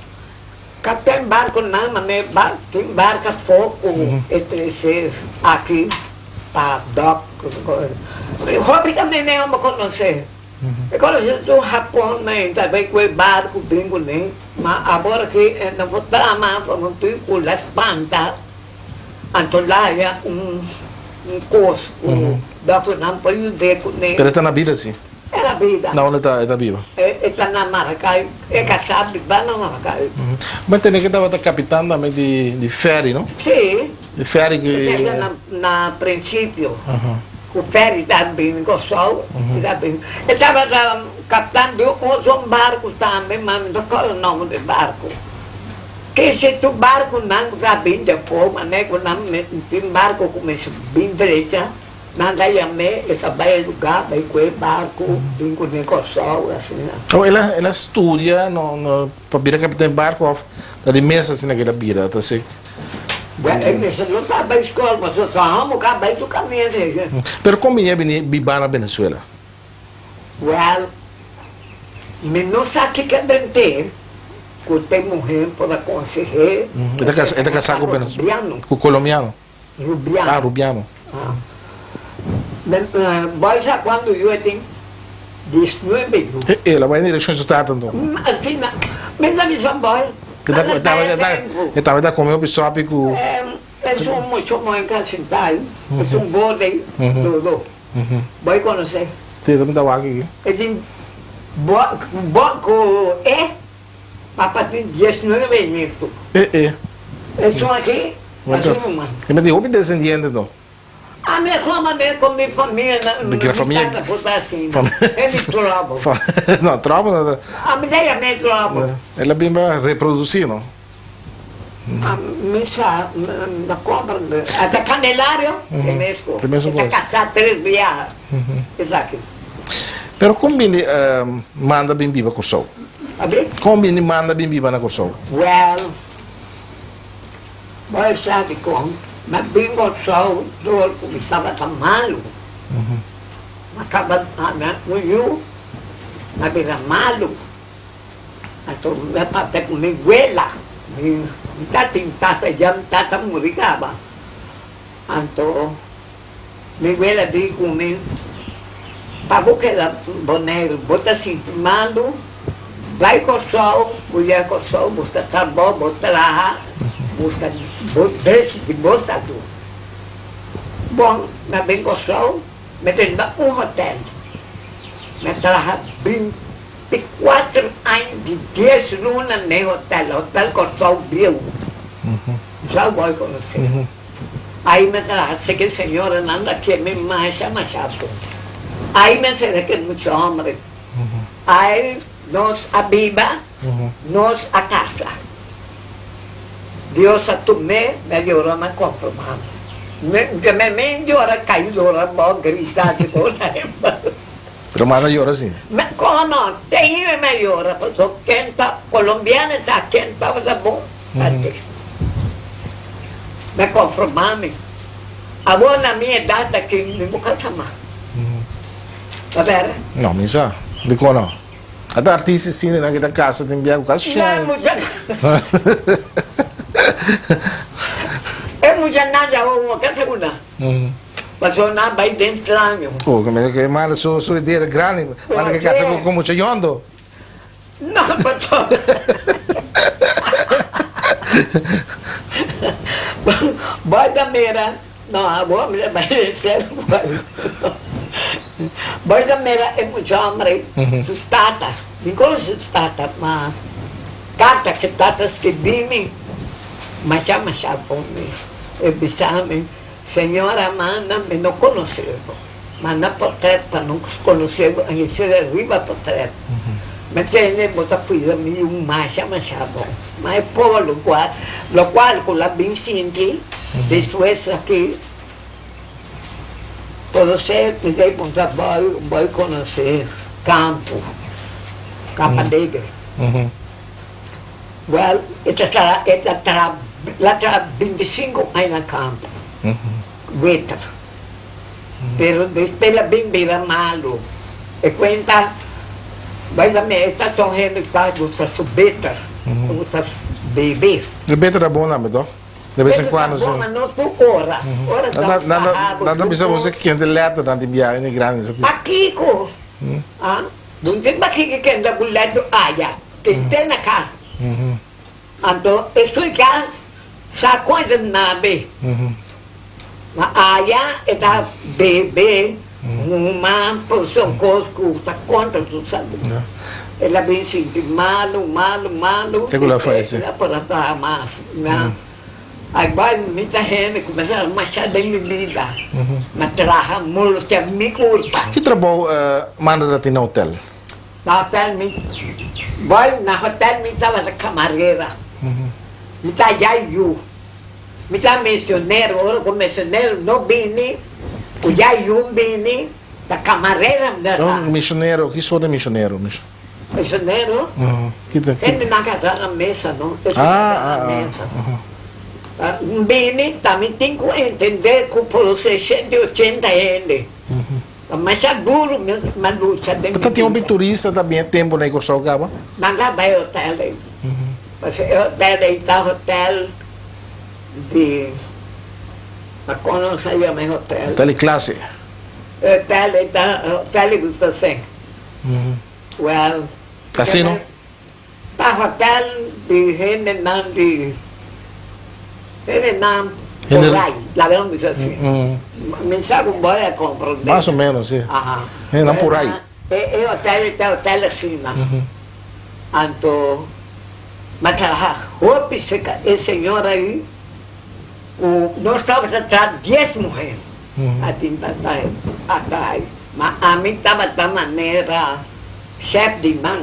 Speaker 2: Capitão barco não, mas tem barca pouco entre esses aqui, para dock. Hobby também nem vamos conhecer. Eu conheci o Japão, né? Também com o barco, bingo, né? Mas agora que não vou dar mais para não ter com as pantas. Então lá é curso, dock não pode ver com nem.
Speaker 1: Pero está na vida, sim.
Speaker 2: Era vida.
Speaker 1: Não, está viva.
Speaker 2: Está na Maracai, é casado, vai na Maracai.
Speaker 1: Mas tem que estar capitão também de ferry, não?
Speaker 2: Sim.
Speaker 1: De ferry que...
Speaker 2: Na princípio, o ferry também gostou, também. Eu estava capitão de um barco também, mas não qual o nome do barco. Que se tu barco não está bem de forma, né? Quando não tem barco começa bem direita, não dá a mim, essa vai lugar, vai com o barco, bem com o negócio, assim, né?
Speaker 1: Então ela estuda para virar capitão de barco, está de mesa assim naquela bira, tá certo?
Speaker 2: Eu não estava na escola, mas eu estava acabei do caminho.
Speaker 1: Pero como é viver na Venezuela?
Speaker 2: Well, me não sabe que é dente, que tem mulher para aconselhar.
Speaker 1: É casado com o Venezuela? Com o colombiano?
Speaker 2: Rubiano.
Speaker 1: Ah, rubiano.
Speaker 2: Mas já quando eu tenho 19 anos.
Speaker 1: Ela vai em direção ao Tata, então?
Speaker 2: Assim, mas não me são boy.
Speaker 1: Eu estava a comer o pessoal com...
Speaker 2: É só muito em casa sentado. É só gordo aí. Vai conhecer.
Speaker 1: Sim, também está aqui.
Speaker 2: Eu tenho... Papai tem 19 anos. É só aqui.
Speaker 1: E me diz, o descendente, então?
Speaker 2: A minha clama com minha família.
Speaker 1: De que família?
Speaker 2: Assim, é me trovo.
Speaker 1: Não, trovo.
Speaker 2: A minha é me trovo.
Speaker 1: Ela bem vai reproduzir, não?
Speaker 2: A missa na compra. Até Candelário, é mesmo. Está casado 3 dias. Exato.
Speaker 1: Pero como manda bem viva com o sol? Como manda bem viva na Corsol?
Speaker 2: Well, vai sabe como? Mas bem com o sol, eu começava a estar malo. Acaba, mas era malo. Então, meu papai comigo, ela. Me está tentando, já me está morrendo. Então, me diz comigo, para que era boneiro, bota assim, mando, vai com o sol, mulher com o sol, busca trabalho, busca lá, busca desce de bolsa tudo. Bom, mas bem com o sol, me deu hotel. Me trabalha 24 anos de 10 lunas no hotel com o sol viu. Já vou conhecer. Aí me trabalha, sei que a senhora não anda aqui, me macha, machado. Aí me será que é muito homem. Aí nós a Biba, nós a casa. Deus a tomé, melhorou, mas compromado. Me melhora, caiu, bom, grisado,
Speaker 1: Pero mas melhora sim.
Speaker 2: Mas como não, tem melhora, porque quem está colombiano, já quem estava bom. Me conformame. Agora na minha idade aqui, não vou casar mais. Va bene?
Speaker 1: No, mi sa. Dico no. Ad artisti sì, non è che da casa ti inviamo casa scena.
Speaker 2: E mujannaja o che segunda. Ma sono una bai den strano.
Speaker 1: Oh, che male su idea grandi, ma che cazzo come c'è yondo?
Speaker 2: No, ma Vai da mera. No, a boa me vai ser. Vai da mera é muito homem. Tu tata. Nicola se tata, ma carta che tata scrivimi. Ma chama chapone. E bisame. Senhora Amanda me não conheceu. Manda portrait para não conhecer, a gente se arriba portrait. Mas ele bota coisa meio macha, bom. Mas pô, lo qual com a bem sinti, depois aqui, todo ser, me dei um trabalho, vai conhecer campo Alegre. Well, lá está 25 anos no campo, gueta. Pero depois ela bem beira malo, e conta. Mas a minha está tão renegada, você subeta, você beber.
Speaker 1: De beter é bom, não, então? De vez em quando, sim.
Speaker 2: Mas não tu ora. Ora
Speaker 1: Nada precisa você que anda leto, não tem viagem grande.
Speaker 2: Aqui, ah, não tem aqui que anda com leto, que tem na casa. Então, isso é casa, sabe quando não bebe? Mas é da bebê. Uma posição cosco está contra o sabe. Ela vem sentir malo.
Speaker 1: Tem que lá fazer.
Speaker 2: Ela para estar mais, né? Aí vai muita gente começa a marchar da bebida. Mas traga muito que me culpa.
Speaker 1: Que trabalho manda da no hotel?
Speaker 2: No hotel me vai na hotel me estava a camareira. Me está já eu. Me está missionário, ora como missionário não vem. O Yayum Bini, da camareira da
Speaker 1: missionário, que sou de missionário?
Speaker 2: Missionário? Ele na casa na mesa, não? Na mesa. Um Bini também tem que entender que por 680 ele. Mas é duro, mas luta.
Speaker 1: Mas tem um turista também, tempo na Iguaçu, acaba?
Speaker 2: Não vai hotel. Mas hotel de... Mas quando eu saía mais hotel...
Speaker 1: Hotel classe?
Speaker 2: Hotel gusta assim. Well...
Speaker 1: Cassino?
Speaker 2: Tá hotel de gente não de... Gente não... Porai, lá vamos assim. Me sabe um boi a comprar.
Speaker 1: Mais ou menos, sim. Não por aí.
Speaker 2: É hotel assim, né? Então... Mas a roupa seca, esse senhor aí... Nós estávamos atrás de 10 mulheres, atrás. Mas a mim estava da maneira chefe de mão.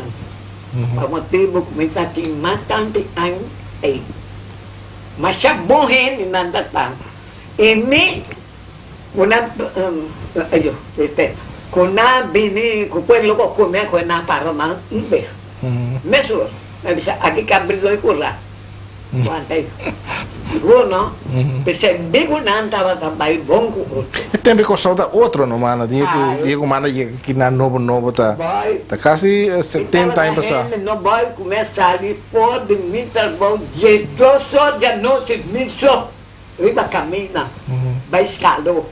Speaker 2: Por motivo que eu tinha bastante anos aí. Mas já morrendo não dá tanto. E mim, quando eu vim, quando eu comia, quando eu parou, um beijo. Mesmo, aqui que abriu e curar. Uno, perché dico nanta vai bom com
Speaker 1: e tempo que só da outro não mano Diego mano que na novo tá quase 70 anos passado
Speaker 2: não vai começar ali pode me trabalhar de 2 horas da noite nisso riba caminha vai escalou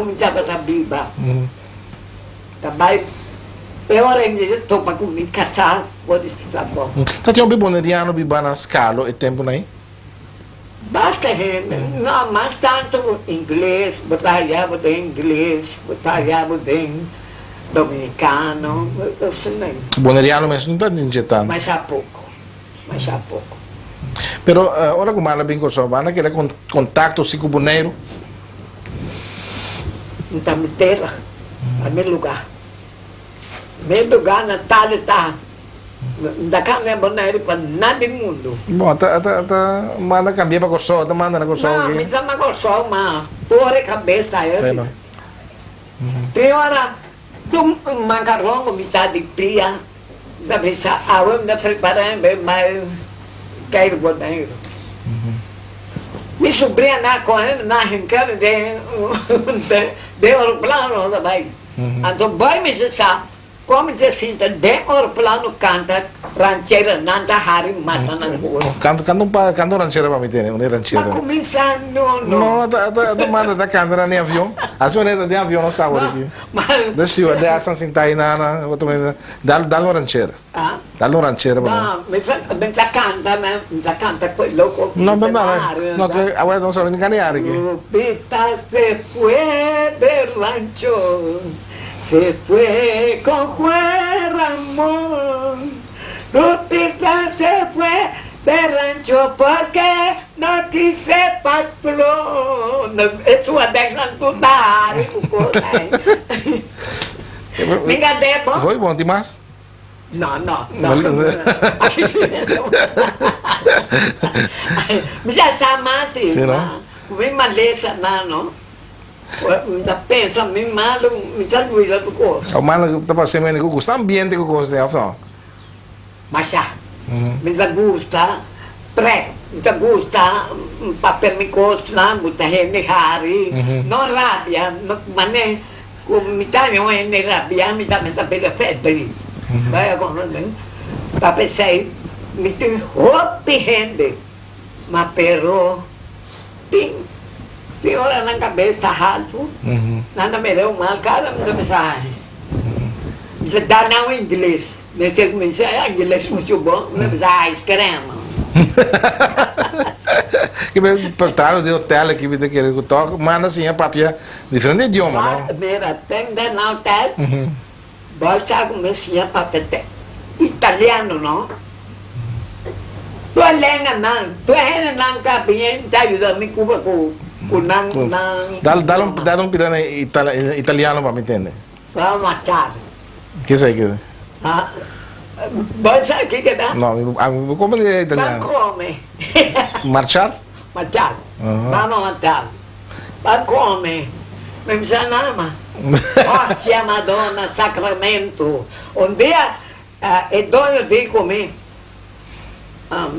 Speaker 2: me tava viva vai eu ainda estou para comer caçar pode estar bom
Speaker 1: tá tinha um biboneriano bibana scalo e tempo aí
Speaker 2: basta gente, não, mas tanto inglês, batalhava de inglês, batalhava de dominicano, assim nem.
Speaker 1: Boneriano mesmo não está injetando.
Speaker 2: Mas há pouco.
Speaker 1: Pero, ora como ela bem com sua banda, que ele contato com o boneiro?
Speaker 2: Então, me terra, a meu lugar. Meu lugar na tarde está. Da câmera boneiro para nada do mundo.
Speaker 1: Bom, manda cambiar para Corsol, manda na Corsol.
Speaker 2: Não, me dá na Corsol, mas toda a cabeça é assim. Tem hora, tu macarrão, me dá de pia, da vez a onda preparando, mas quero boneiro. Me sobrinha na correndo, na rincada de aeroplano também. Então, vai me cessar. Como diz assim, de aeroplano canta rancheira, nanda hari mata na rua.
Speaker 1: Canto rancheira para me ter, não é rancheira.
Speaker 2: Mas começando,
Speaker 1: não. Não, manda da cantar nem avião. A senhora de avião não sabe aqui. Deixa de ação sentar aí na outra dá no rancheira. Dá no rancheira.
Speaker 2: Não, mas já canta com louco.
Speaker 1: Não, que agora não sabe nem canear aqui.
Speaker 2: Lupita se fue de rancho. Se fue con Juan Ramón, Lupita se fue de rancho porque no quise patrón. E sua dessa tudo área, o corpo. Minha deba?
Speaker 1: Voi, bom demais?
Speaker 2: Não. Bisa sama sih.
Speaker 1: Sino?
Speaker 2: Kung malesa na, no? Minta pensa, min malo, minta luida do corpo.
Speaker 1: O mana tapa semene ko gusta ambiente ko gusta of no.
Speaker 2: Masya. Minta gusta, minta gusta, papel mi costa, gusta hene hari. Non rabbia, mane, kung minta nyo hene rabbia, minta per febbre. Vai con me. Papel sei, minta hoppi hende. Ma però, tem hora na cabeça rádio, nada melhor mal, cara, não dá mensagem. Você dá não em inglês, nesse começo é inglês muito bom, não precisa escrema.
Speaker 1: Que bem portado de hotel aqui me querer que toca, mas assim é papia diferente idioma,
Speaker 2: Mas
Speaker 1: não?
Speaker 2: mira, tem de não ter, basta começar papel italiano, não? Tu é lenga não, tu é não cabinho, tá ajudando me cuba com nang.
Speaker 1: Dá um pirana italiano para me entender.
Speaker 2: Vamos matar.
Speaker 1: Que sei que?
Speaker 2: Basta aqui que dá?
Speaker 1: Não, como é italiano?
Speaker 2: Vai comer.
Speaker 1: Marchar?
Speaker 2: Matar. Vamos matar. Vai comer. Mesmo já não, Hóstia, Madonna, Sacramento. Um dia é dono de comer.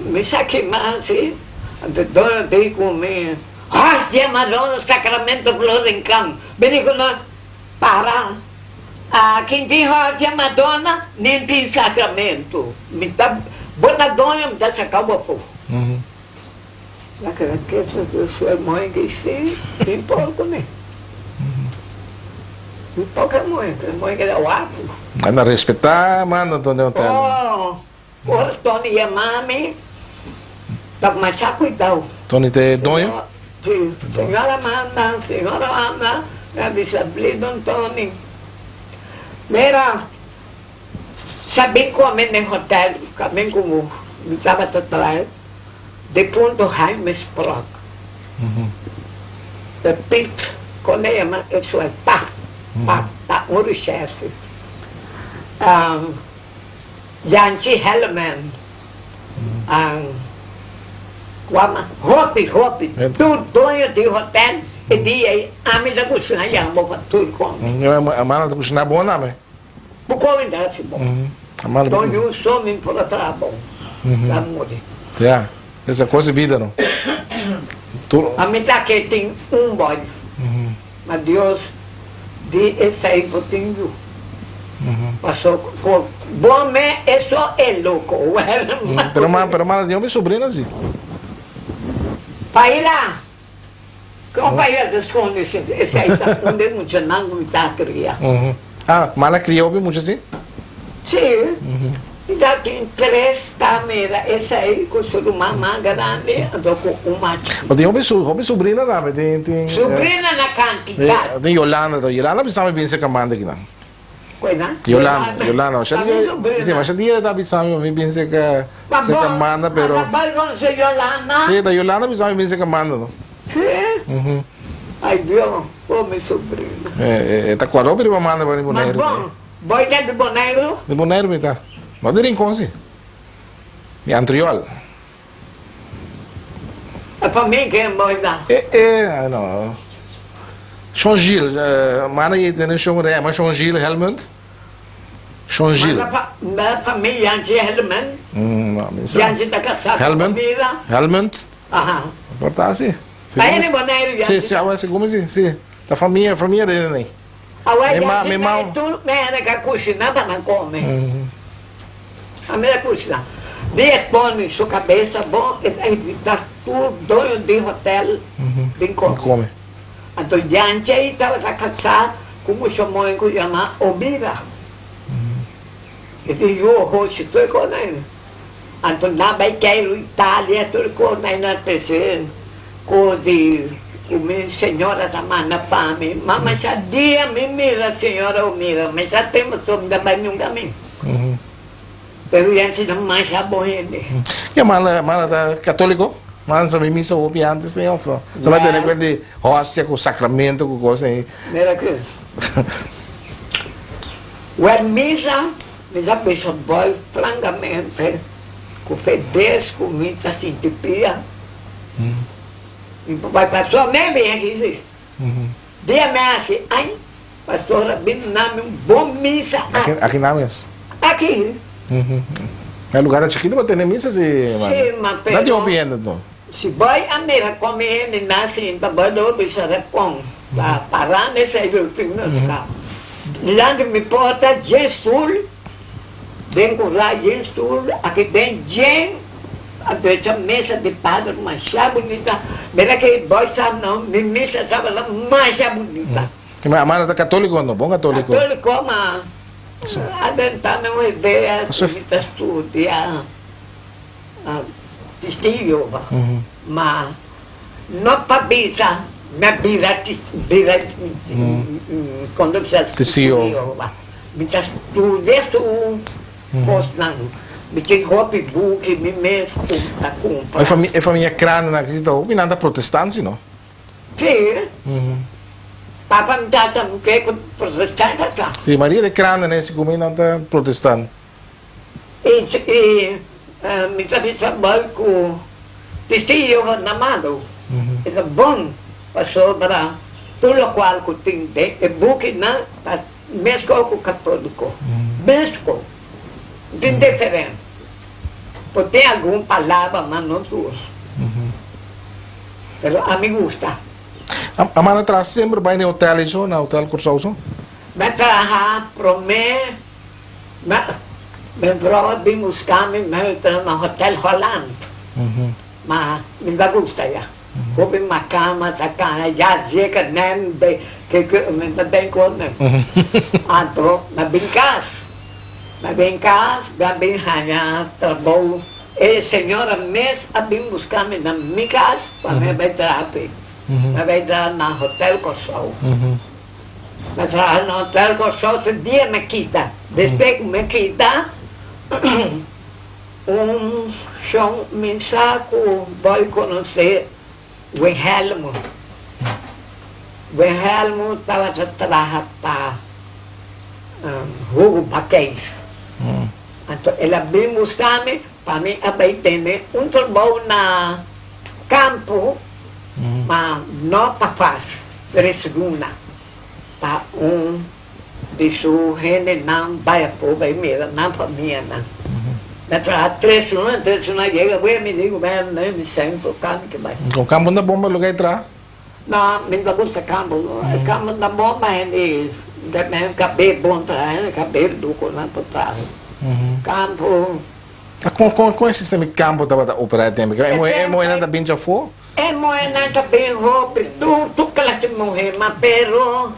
Speaker 2: Me saque mais, assim. Dono de comer. Hóstia, Madonna, Sacramento, Glória em Campo. Bem, quando para. Quem tem hóstia, Madonna, nem tem Sacramento. Me dá. Bota dona, me dá sacar o povo. Naquela que sua mãe que se tem pouco, né? Tem pouca mãe que é o ato.
Speaker 1: Anda a respeitar, mano, onde é o hotel.
Speaker 2: Ora, Tony e a mami, tá mais a cuidar.
Speaker 1: Tony te donho?
Speaker 2: Sim, senhora manda, a bisabli Don Tony. Mira, sabe como no hotel, também como me estava atrás, de ponto Jaime Sprock. De pit, quando isso é tá, o chefe. Janci Hellman, Hopi, tudo dono de hotel, e dia a mim da cozinha já vou tudo com.
Speaker 1: A mala da cozinha boa, não é?
Speaker 2: Por como ainda se bom.
Speaker 1: A mala.
Speaker 2: Então eu sou me por atrás bom. Tá morrer.
Speaker 1: Já, essa coisa vida não.
Speaker 2: A mim tá que tem boy. Mas Deus de esse aí botinho. Passou por bom me isso é louco.
Speaker 1: Pero mala de homem sobrinha assim.
Speaker 2: Vai lá. Como vai eu desconhecer esse aí tá onde muito não me tá criar.
Speaker 1: Mala criou bem muito assim?
Speaker 2: Sim. Já tem 3 tameras, esse aí com o mamá grande, andou com uma.
Speaker 1: Tem homem sobrinha também, tem.
Speaker 2: Sobrinha na quantidade.
Speaker 1: Tem Yolanda pensava bem se camanda aqui não.
Speaker 2: Coisa?
Speaker 1: Yolanda. Sim, mas a dia tá pensando bem se camanda, pero.
Speaker 2: Acabou com se Yolanda.
Speaker 1: Sim, da Yolanda pensava bem se camanda, não?
Speaker 2: Sim. Ai Deus, minha sobrinha.
Speaker 1: Tá com a roupa de mamanda para
Speaker 2: Mas bom, boi de boneiro?
Speaker 1: De boneiro, me tá. Não de rincão, sim. De antriol.
Speaker 2: É para mim que é boi da.
Speaker 1: Não. Sean Gilles, mana aí tem Sean Ré, mas Sean Gilles, Helmut? Sean Gilles.
Speaker 2: Mas para mim, Janci Helman.
Speaker 1: Não, me sabe.
Speaker 2: Janci tá casado.
Speaker 1: Helmut?
Speaker 2: Aham.
Speaker 1: Porta assim.
Speaker 2: Aí ele boneiro, Janci.
Speaker 1: Sim, assim como assim, sim. Da família dele, né?
Speaker 2: Agora, Janci, tu me era que cozinhar para não comer. A minha cozinha. Põe sua cabeça, bom, está tudo dono de hotel, bem come. Então, Janci estava casado com o chamou que chama Obira. E disse, eu hoje estou com ele. Então, na Baiqueiro, Itália, estou com ele na terceira. Com minha senhora também na fome. Mas já dia me mira, senhora, mira. Mas já temos também num caminho. Pero Janci não mais é bom ele.
Speaker 1: E a mala da católico? Mas sabe missa ouve antes nem off. Só vai ter aquele de hóstia com sacramento com coisa aí.
Speaker 2: Mira que. O missa pensa boy francamente com fedez com missa sintipia. E vai pastor nem bem aqui. Dia me assim, ai, pastora bem nome um bom missa.
Speaker 1: Aqui não é isso.
Speaker 2: Aqui.
Speaker 1: É lugar da chiquita para ter missa se.
Speaker 2: Sim, mas
Speaker 1: Não te ouvindo então.
Speaker 2: se vai a mera comer nem nasce em tabado bisara com tá parando esse rutim nos carros. Diante me porta gestul, bem curar gestul, aqui bem gen, a derecha mesa de padre mais bonita. Mira que boy sabe não, me mesa sabe lá mais bonita.
Speaker 1: Mas a mãe tá católico não? Bom católico.
Speaker 2: Católico, mas adentando uma ideia que me estudia testigo, mas não para bisa, me bira quando você
Speaker 1: Testigo.
Speaker 2: me estudia isso, postando, me tem roupa book, me mesmo tá com.
Speaker 1: É família crana na que está ouvindo nada protestante não?
Speaker 2: Sim. Papa me dá também que protestante tá.
Speaker 1: Sim, Maria de crana né se come não tá protestante.
Speaker 2: E me sabe saber que testigo na mano. É bom passou para tudo o qual que tem é book na mesmo com católico. Mesmo. Tem diferença. Pode ter alguma palavra, mas não duas. Mas a mim gusta.
Speaker 1: A mãe traz sempre vai no hotel isso, na hotel Corsoso?
Speaker 2: Mas trabalhar para mim, mas prova bem buscar me no hotel Holland. Mas me dá gusta já. Como uma cama, tá cara, já dizia que nem que me dá bem com né. Então, na bem casa, bem ranhar, trabalho. E a senhora mesmo a bem buscar me na minha casa, para me vai trabalhar. Me vai trabalhar no hotel Corsoso. Me trabalhar no hotel Corsoso, dia me quita. Depois que me quita, chão, me saco, vou conhecer o Helmo. O Helmo estava a trabalhar para Hugo Paquês. Então, ela bem buscar-me, para mim, abaitei trabalho na campo, mas não para fácil, segunda. Para de sua gente não vai a povo, não para mim, não. Na três semanas chega, eu me digo, nem me sento, campo que vai.
Speaker 1: Com campo da bomba lugar entrar?
Speaker 2: Não, me não gosta campo. Campo da bomba é de cabelo bom trás, cabelo do colar para trás. Campo.
Speaker 1: Com esse sistema de campo estava operando tempo, é moeda da bem já foi?
Speaker 2: É moeda da bem roupa, tudo que ela se morrer, mas pero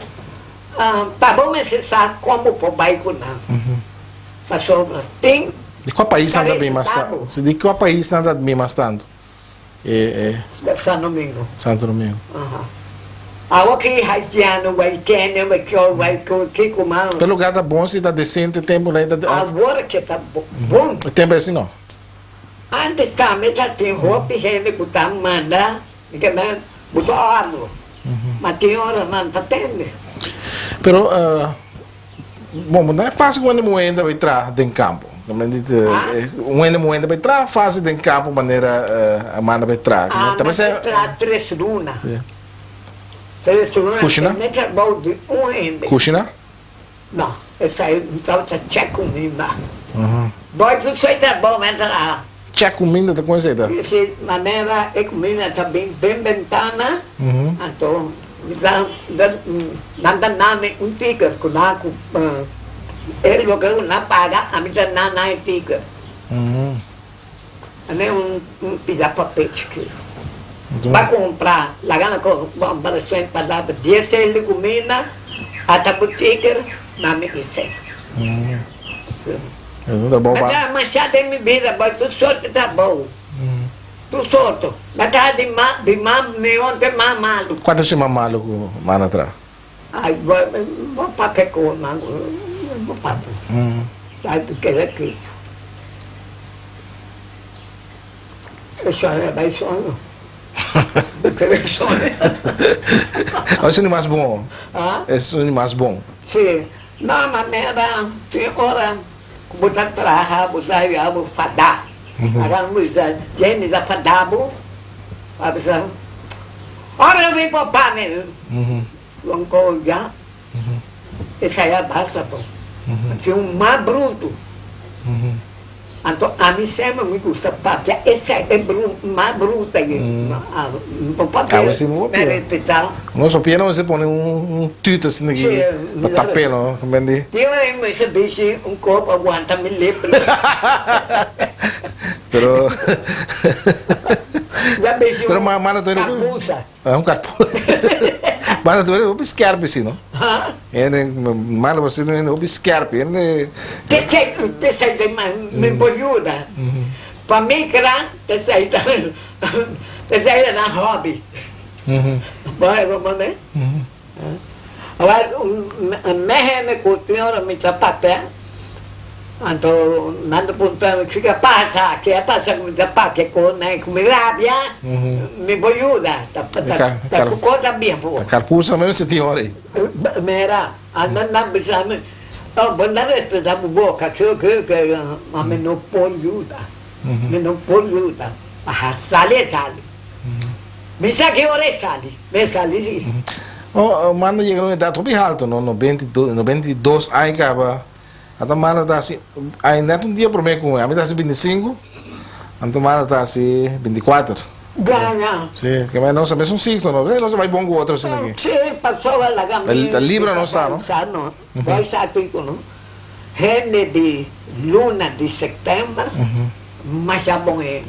Speaker 2: tá bom mas você sabe como por bairro não. Passou tem.
Speaker 1: De qual país anda bem mais tanto? De qual país anda bem mais tanto?
Speaker 2: Santo Domingo.
Speaker 1: Santo Domingo.
Speaker 2: Aqui haitiano vai Quênia, vai que comando.
Speaker 1: Pelo lugar tá bom, se tá decente, tempo né?
Speaker 2: Agora que tá bom.
Speaker 1: Tempo é assim não?
Speaker 2: Antes também já tem roupa e gente que tá mandando, que não botou água. Mas tem hora não tá tendo.
Speaker 1: Pero, bom, não é fácil quando moeda vai entrar dentro do campo. Moeda vai entrar fácil dentro do campo, maneira a mana vai entrar.
Speaker 2: Mas vai entrar 3 lunas. 3 lunas.
Speaker 1: Cuxina? Cuxina?
Speaker 2: Não, essa aí não estava tcheco ainda. Dói tudo isso aí tá bom, mas lá.
Speaker 1: Tcheco ainda tá conhecida?
Speaker 2: De maneira, a comida está bem ventana. Então, nada nome tigre, com ele logo não paga, a minha não é tigre. É pilhar papel aqui. Vai comprar, lá gana com para sempre para 10 de comida, até o tigre, não me disse. Mas a manchada em minha vida, mas tudo sorte tá bom. Tudo sorte. Mas tá de ontem mais malo.
Speaker 1: Quanto se mais malo com mana atrás?
Speaker 2: Ai, vou para que com vou para. Tá do que é que. Isso é bem sonho. Aquele sonho.
Speaker 1: Esse é mais bom.
Speaker 2: Ah?
Speaker 1: Esse é mais bom.
Speaker 2: Sim. Não, mas era, tinha hora, botar traha, botar yabo, fadá. Agora, muita gente da fadabo, a pessoa, olha, vem para o pá, né? Vamos colgar. Esse aí é a basta, pô. Tinha mais bruto. Então, a mim sempre me gusta porque esse é mais bruto aí. Não pode
Speaker 1: repetir. Não só piano, você põe tudo assim aqui, no tapete, como é que
Speaker 2: é? Esse bicho, corpo aguenta me lepre.
Speaker 1: Pero...
Speaker 2: Já beijou
Speaker 1: Pero mana tu
Speaker 2: carpuça.
Speaker 1: É carpuça. Mana tu é scarpe, assim, não? Mana você não é scarpe.
Speaker 2: Te sei de me ajuda. Para mim, te sei da hobby. Vai, vamos ver? Agora, me curtindo, me sapata. Então, nando puntando que fica passa com da pá que com rabia, me ajuda. Tá com coisa bem boa.
Speaker 1: A carpuça mesmo você tem hora aí.
Speaker 2: Mera, andando na bisama. Oh, bandarete da boca que a me não ajuda. Me não ajuda. Ah, sale. Me sabe que hora sale. Me sale sim.
Speaker 1: Oh, mano, chega numa idade bem alta, no 92 aí acaba. Então, mana está assim, ainda um dia por mês com ele, a mim está assim 25, então mana está assim 24.
Speaker 2: Ganha.
Speaker 1: Sim, que não sabemos um ciclo, não se vai bom com o outro assim aqui.
Speaker 2: Sim, passou a
Speaker 1: A Libra não está, não?
Speaker 2: Não, vai estar tudo, não? Rende de luna de setembro, mas já bom é.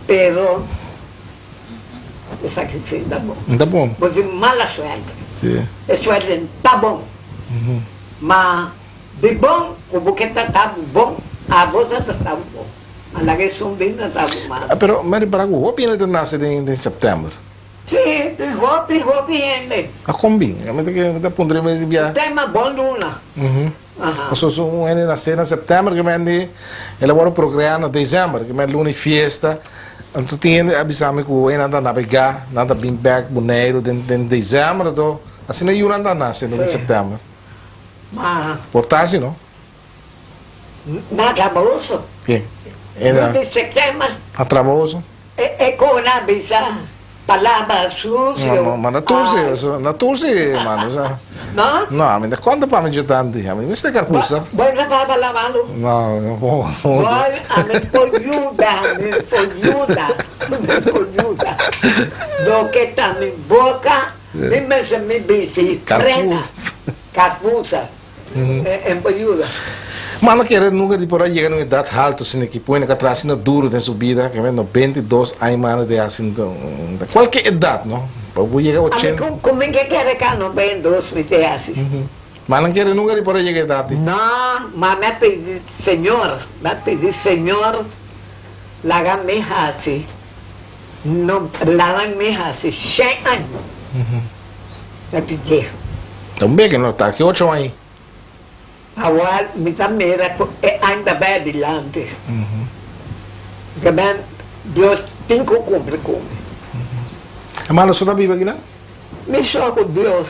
Speaker 2: Pero, isso aqui sim, tá bom.
Speaker 1: Tá bom.
Speaker 2: Você mala suerte.
Speaker 1: Sim.
Speaker 2: A suerte tá bom. Mas, de bom, o buquete tá bom, a bolsa tá bom. A lague sumbina tá bom.
Speaker 1: Pero, Mary Braga, o opinião de nascer em setembro?
Speaker 2: Sim, tem roupa ainda.
Speaker 1: A combi, a mim tem que pôr mais de viagem.
Speaker 2: Tem uma boa luna.
Speaker 1: Eu sou ele nascer em setembro, que me elabora o programa em dezembro, que me luna e festa. Então, tem que avisar-me que eu anda a navegar, nada bem back, boneiro, em dezembro, então, assim não eu anda a nascer em setembro.
Speaker 2: Mas,
Speaker 1: Portagem, não?
Speaker 2: na trabalhoso.
Speaker 1: Sim.
Speaker 2: No de setembro,
Speaker 1: A trabalhoso?
Speaker 2: é como na bisa, palavra suja.
Speaker 1: Mas na turce, mano, já.
Speaker 2: Não?
Speaker 1: Não, mas quando para me digitar, a mim me está carpuça.
Speaker 2: Vai na baba lavá-lo.
Speaker 1: Não, não vou.
Speaker 2: Vai, a me ajuda. Do que tá na boca, me bisi, prena, carpuça. É ajuda.
Speaker 1: Mas não quero nunca de por aí chegar numa idade alta, assim, que põe que atrás assim, duro de subida, que vem no 22 aí, mano, de assim, de qualquer idade, não? Eu vou chegar a 80.
Speaker 2: Como é que quer que não vem 2 meses assim?
Speaker 1: Mas não quero nunca de por aí chegar a idade.
Speaker 2: Não, mas me pedi, Senhor, laga-me assim. Não, laga-me assim, 100 anos. Me pedi.
Speaker 1: Também que não está, que 8 aí.
Speaker 2: Agora, me tamera, ainda bem adiante. Que bem, Deus tem que cumprir.
Speaker 1: Mas você está vivo aqui, não?
Speaker 2: Me só com Deus.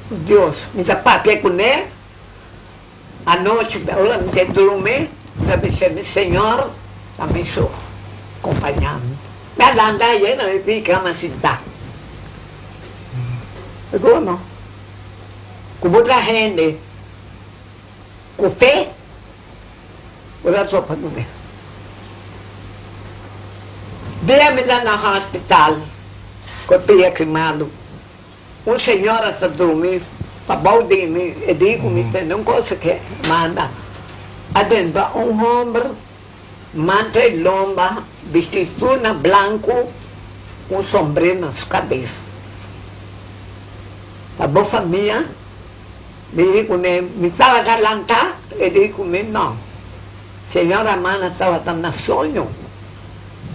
Speaker 2: Deus, me dá papel com ele. À noite, eu me quero dormir. Eu me chamo Senhor, a me sou acompanhando. Me andar aí, não me fica uma cidade. Agora não. Com outra gente. Com fé, olha só para comer. Dê-me lá no hospital, com o pé queimado. Um senhor está dormindo, para balde-me, e digo-me, não consegue, manda. Adentro, homem, manta e lomba, vestido branco, com sombreiro na sua cabeça. A boa família, me digo, me estava galantando, e digo-me, não. Senhora Mana estava dando sonho.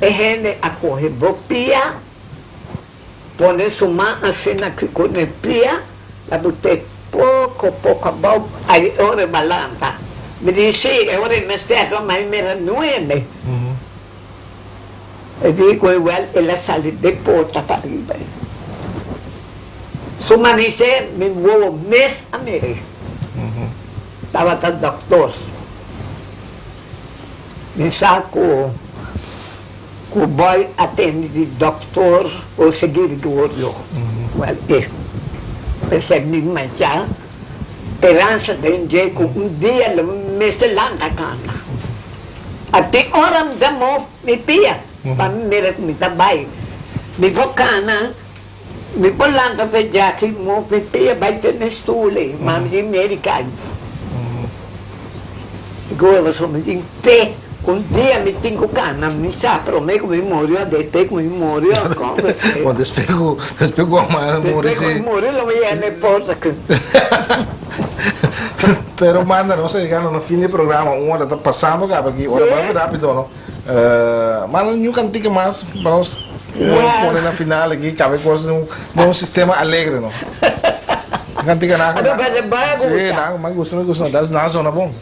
Speaker 2: E ele a correr bopia, põe sua mão assim na que conepia, a botei pouco a boca, aí ora balanta. Me disse, ora me espera, mas me não é, né? E dico, igual, ella sale de porta para arriba. Su amanecer, me voy mes a América. Estaba el doctor. Me saco, que boy atende de doctor ou seguidor. Well, percebe me manchar. Esperança de um dia, me se lanta cana. Até hora me dá me pia. Para me trabalho. Me vou cana. Me vou lanta para já que me pia vai ter nestule. Mas me americano. Agora só me diz pé. Dia me tenho cana, me sabe, prometo que me morreu, desde que me morreu, como assim?
Speaker 1: Bom, despegou a mano, morreu.
Speaker 2: Desde que me morreu, não me importa que...
Speaker 1: Pero manda, não sei, no fim do programa, uma hora está passando, porque agora vai rápido, não? Manda nenhum cantiga mais, vamos pôr na final aqui, cabe coisa de um sistema alegre, não? Cantiga nada. Sim, nada, mas gosto, na zona bom.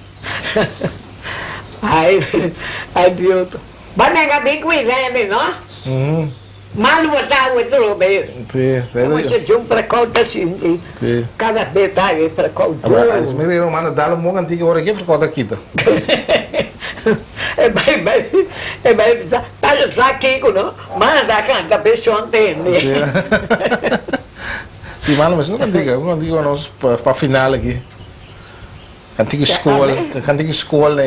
Speaker 2: Ai, Deus. Vai negar bem com ele, não? Mas não botar o outro meio.
Speaker 1: Sim,
Speaker 2: você de um precoce assim.
Speaker 1: Sim.
Speaker 2: Cada detalhe é precoce.
Speaker 1: Agora, me diga, manda, dá um cantiga agora aqui, precoce aqui, tá?
Speaker 2: É bem, tá aqui, não? Manda, canta, pessoa entende.
Speaker 1: E, mano, mas não cantiga para final aqui. Cantiga escola,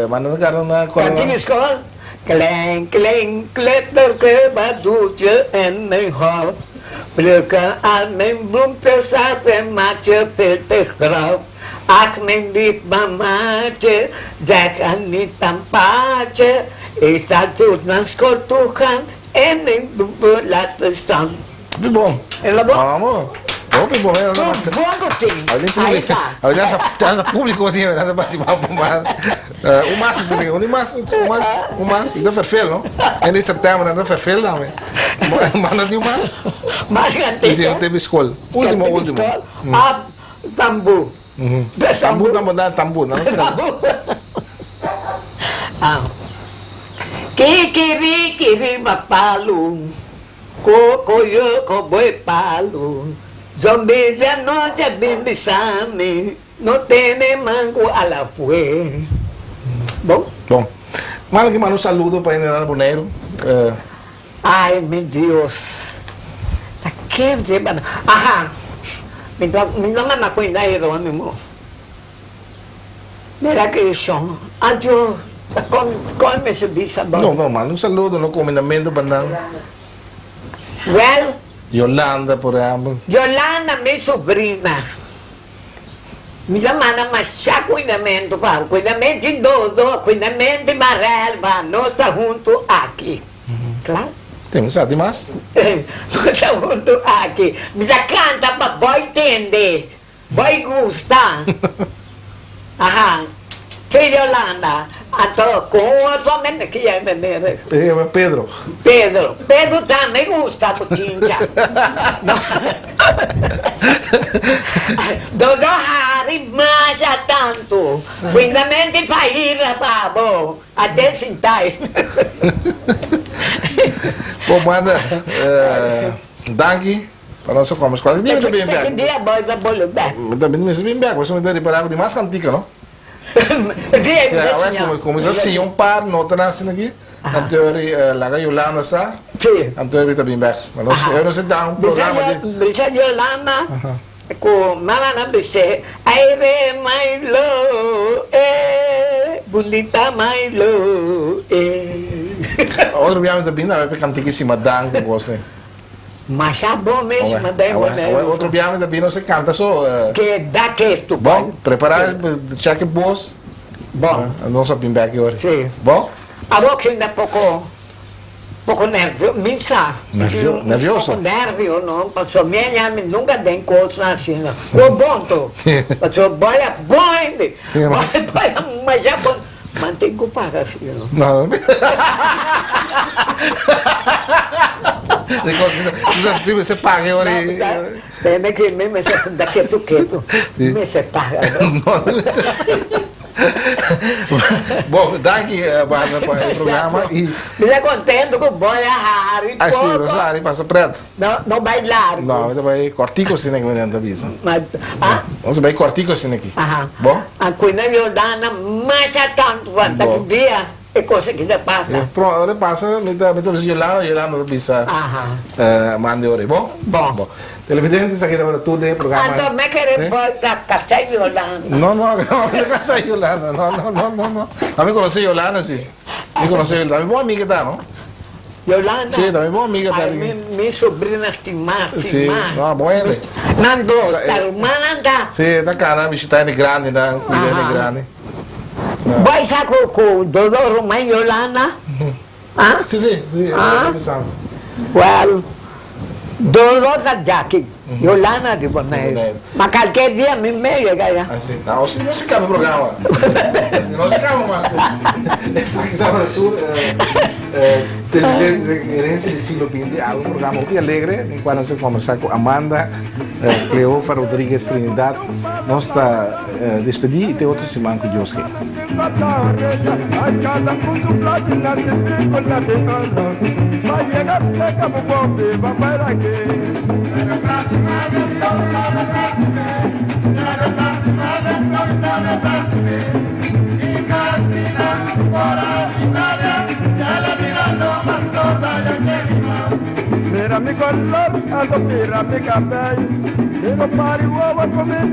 Speaker 1: mana negara na
Speaker 2: Cantiga escola. Clang, clang, kletter, que baduje en mijn hal. Plukken aan mijn bloempjes en maatje veel te groot. Ach, mijn lief mamaatje, zeg aan niet aan paatje. Ik zal toen naar school toe gaan en mijn bloempje laten staan.
Speaker 1: Muito bom.
Speaker 2: Ela bom?
Speaker 1: Vamos. Vamos, bom.
Speaker 2: Bom, sim.
Speaker 1: Aí tá. Olha essa público aqui, nada para te papar. O máximo seria, o máximo. Isso é perfeito, não? Em setembro, não é perfeito, não? Mas não tem mais.
Speaker 2: Mais grande.
Speaker 1: Não teve escola. Último.
Speaker 2: Ah, tambu.
Speaker 1: Tambu, não sei.
Speaker 2: Ah. Kikiri mapalu. Kokoyo koboi palu. Zombi já não já bimbisame. Não tem mango a la fue. Bom?
Speaker 1: Bom. Mano, que manda um saludo para General Boneiro.
Speaker 2: Ai, meu Deus. Tá quer dizer, mano. Aham. Me dá uma coisa aí, meu irmão. Mira que chão. Adiós. Come esse bicho bom.
Speaker 1: Não, mano, um saludo no combinamento para
Speaker 2: Well.
Speaker 1: Yolanda, por exemplo.
Speaker 2: Yolanda, minha sobrinha. Minha mana, mas já cuidamento, para cuidamento idoso, cuidamento de barrelva, nós estamos juntos aqui. Claro?
Speaker 1: Temos, sabe mais?
Speaker 2: Nós estamos juntos aqui. Mas canta para boy entender, boy gostar. Aham. Filha Yolanda, então, com outro homem que é
Speaker 1: Pedro.
Speaker 2: Pedro também gosta do tinja. Dodo Hari mancha tanto. Cuidamente para ir para bom. Até sentar.
Speaker 1: Bom, manda. Danke. Para nós como escola. Dia também bem.
Speaker 2: Que dia boy da bolo bem.
Speaker 1: Também me bem bem. Você me dá reparar de mais cantica, não?
Speaker 2: Sim,
Speaker 1: como assim, par, nota assim aqui. Anterior, lá Yolanda sa.
Speaker 2: sim.
Speaker 1: Anterior também bem. Mas eu não sei dar programa de.
Speaker 2: Bisa Yolanda. Ko mama na bise. Aire Milo, bonita Milo,
Speaker 1: Outro dia também não vai cantar cima dan com você.
Speaker 2: Mas é bom mesmo, daí
Speaker 1: outro dia também não se canta só.
Speaker 2: Que dá que tu.
Speaker 1: Bom, preparar, check boss.
Speaker 2: Bom.
Speaker 1: Não sabem bem aqui hoje.
Speaker 2: Sim.
Speaker 1: Bom?
Speaker 2: A boca ainda pouco nervioso,
Speaker 1: Nervioso?
Speaker 2: Pouco nervioso, não, passou minha nunca tem coisa assim, não. O bom, passou boia, boia, mas já bom. Mantém que pagar, filho.
Speaker 1: Não. Você paga agora.
Speaker 2: Tem que mesmo daqui do quieto. Me se paga.
Speaker 1: Bom, daqui para o programa e...
Speaker 2: Me é contento com boia Harry.
Speaker 1: Ah, sim, não sabe, passa preto.
Speaker 2: Não vai largo.
Speaker 1: Não, você vai cortico assim que vem da visa.
Speaker 2: Mas, ah?
Speaker 1: Você vai cortico assim aqui.
Speaker 2: Aham.
Speaker 1: Bom?
Speaker 2: A coisa Yolanda, mais a tanto, quanto
Speaker 1: Bom.
Speaker 2: que dia, é coisa que te passa.
Speaker 1: Pronto, agora passa, me dá Yolanda não bisa mande ore, bom?
Speaker 2: Bom.
Speaker 1: Televidentes, aqui da tudo é programa.
Speaker 2: Ando, me querer voltar a casa Yolanda.
Speaker 1: No, casa Yolanda, no. A mí conocí Yolanda, sí. Me conocí Yolanda, mi buena amiga está, ¿no?
Speaker 2: Yolanda?
Speaker 1: Sí, también buena amiga está.
Speaker 2: Mi sobrina estimada,
Speaker 1: Sí, no, buena.
Speaker 2: Nando, ta hermana anda.
Speaker 1: Sí, está cara, visita de grande, está cuidando de grande.
Speaker 2: Vai sa com Dodô Román Yolanda? Ah?
Speaker 1: Sí,
Speaker 2: Ah.
Speaker 1: pensando.
Speaker 2: Well, Dodô da Jackie, Yolanda de Bonaire. Mas qualquer dia me llega ya.
Speaker 1: Assim, não, não se acaba o programa. Não se acaba mais. Essa aqui estava no sul, Herencia del siglo XX, há um programa muito alegre, em qual nós vamos conversar com Amanda Cleofa Rodrigues Trinidad. Nós está despedir e tem outro semana com Deus.
Speaker 4: Mira mi color, alto mira mi cabello, quiero pari huevo comer.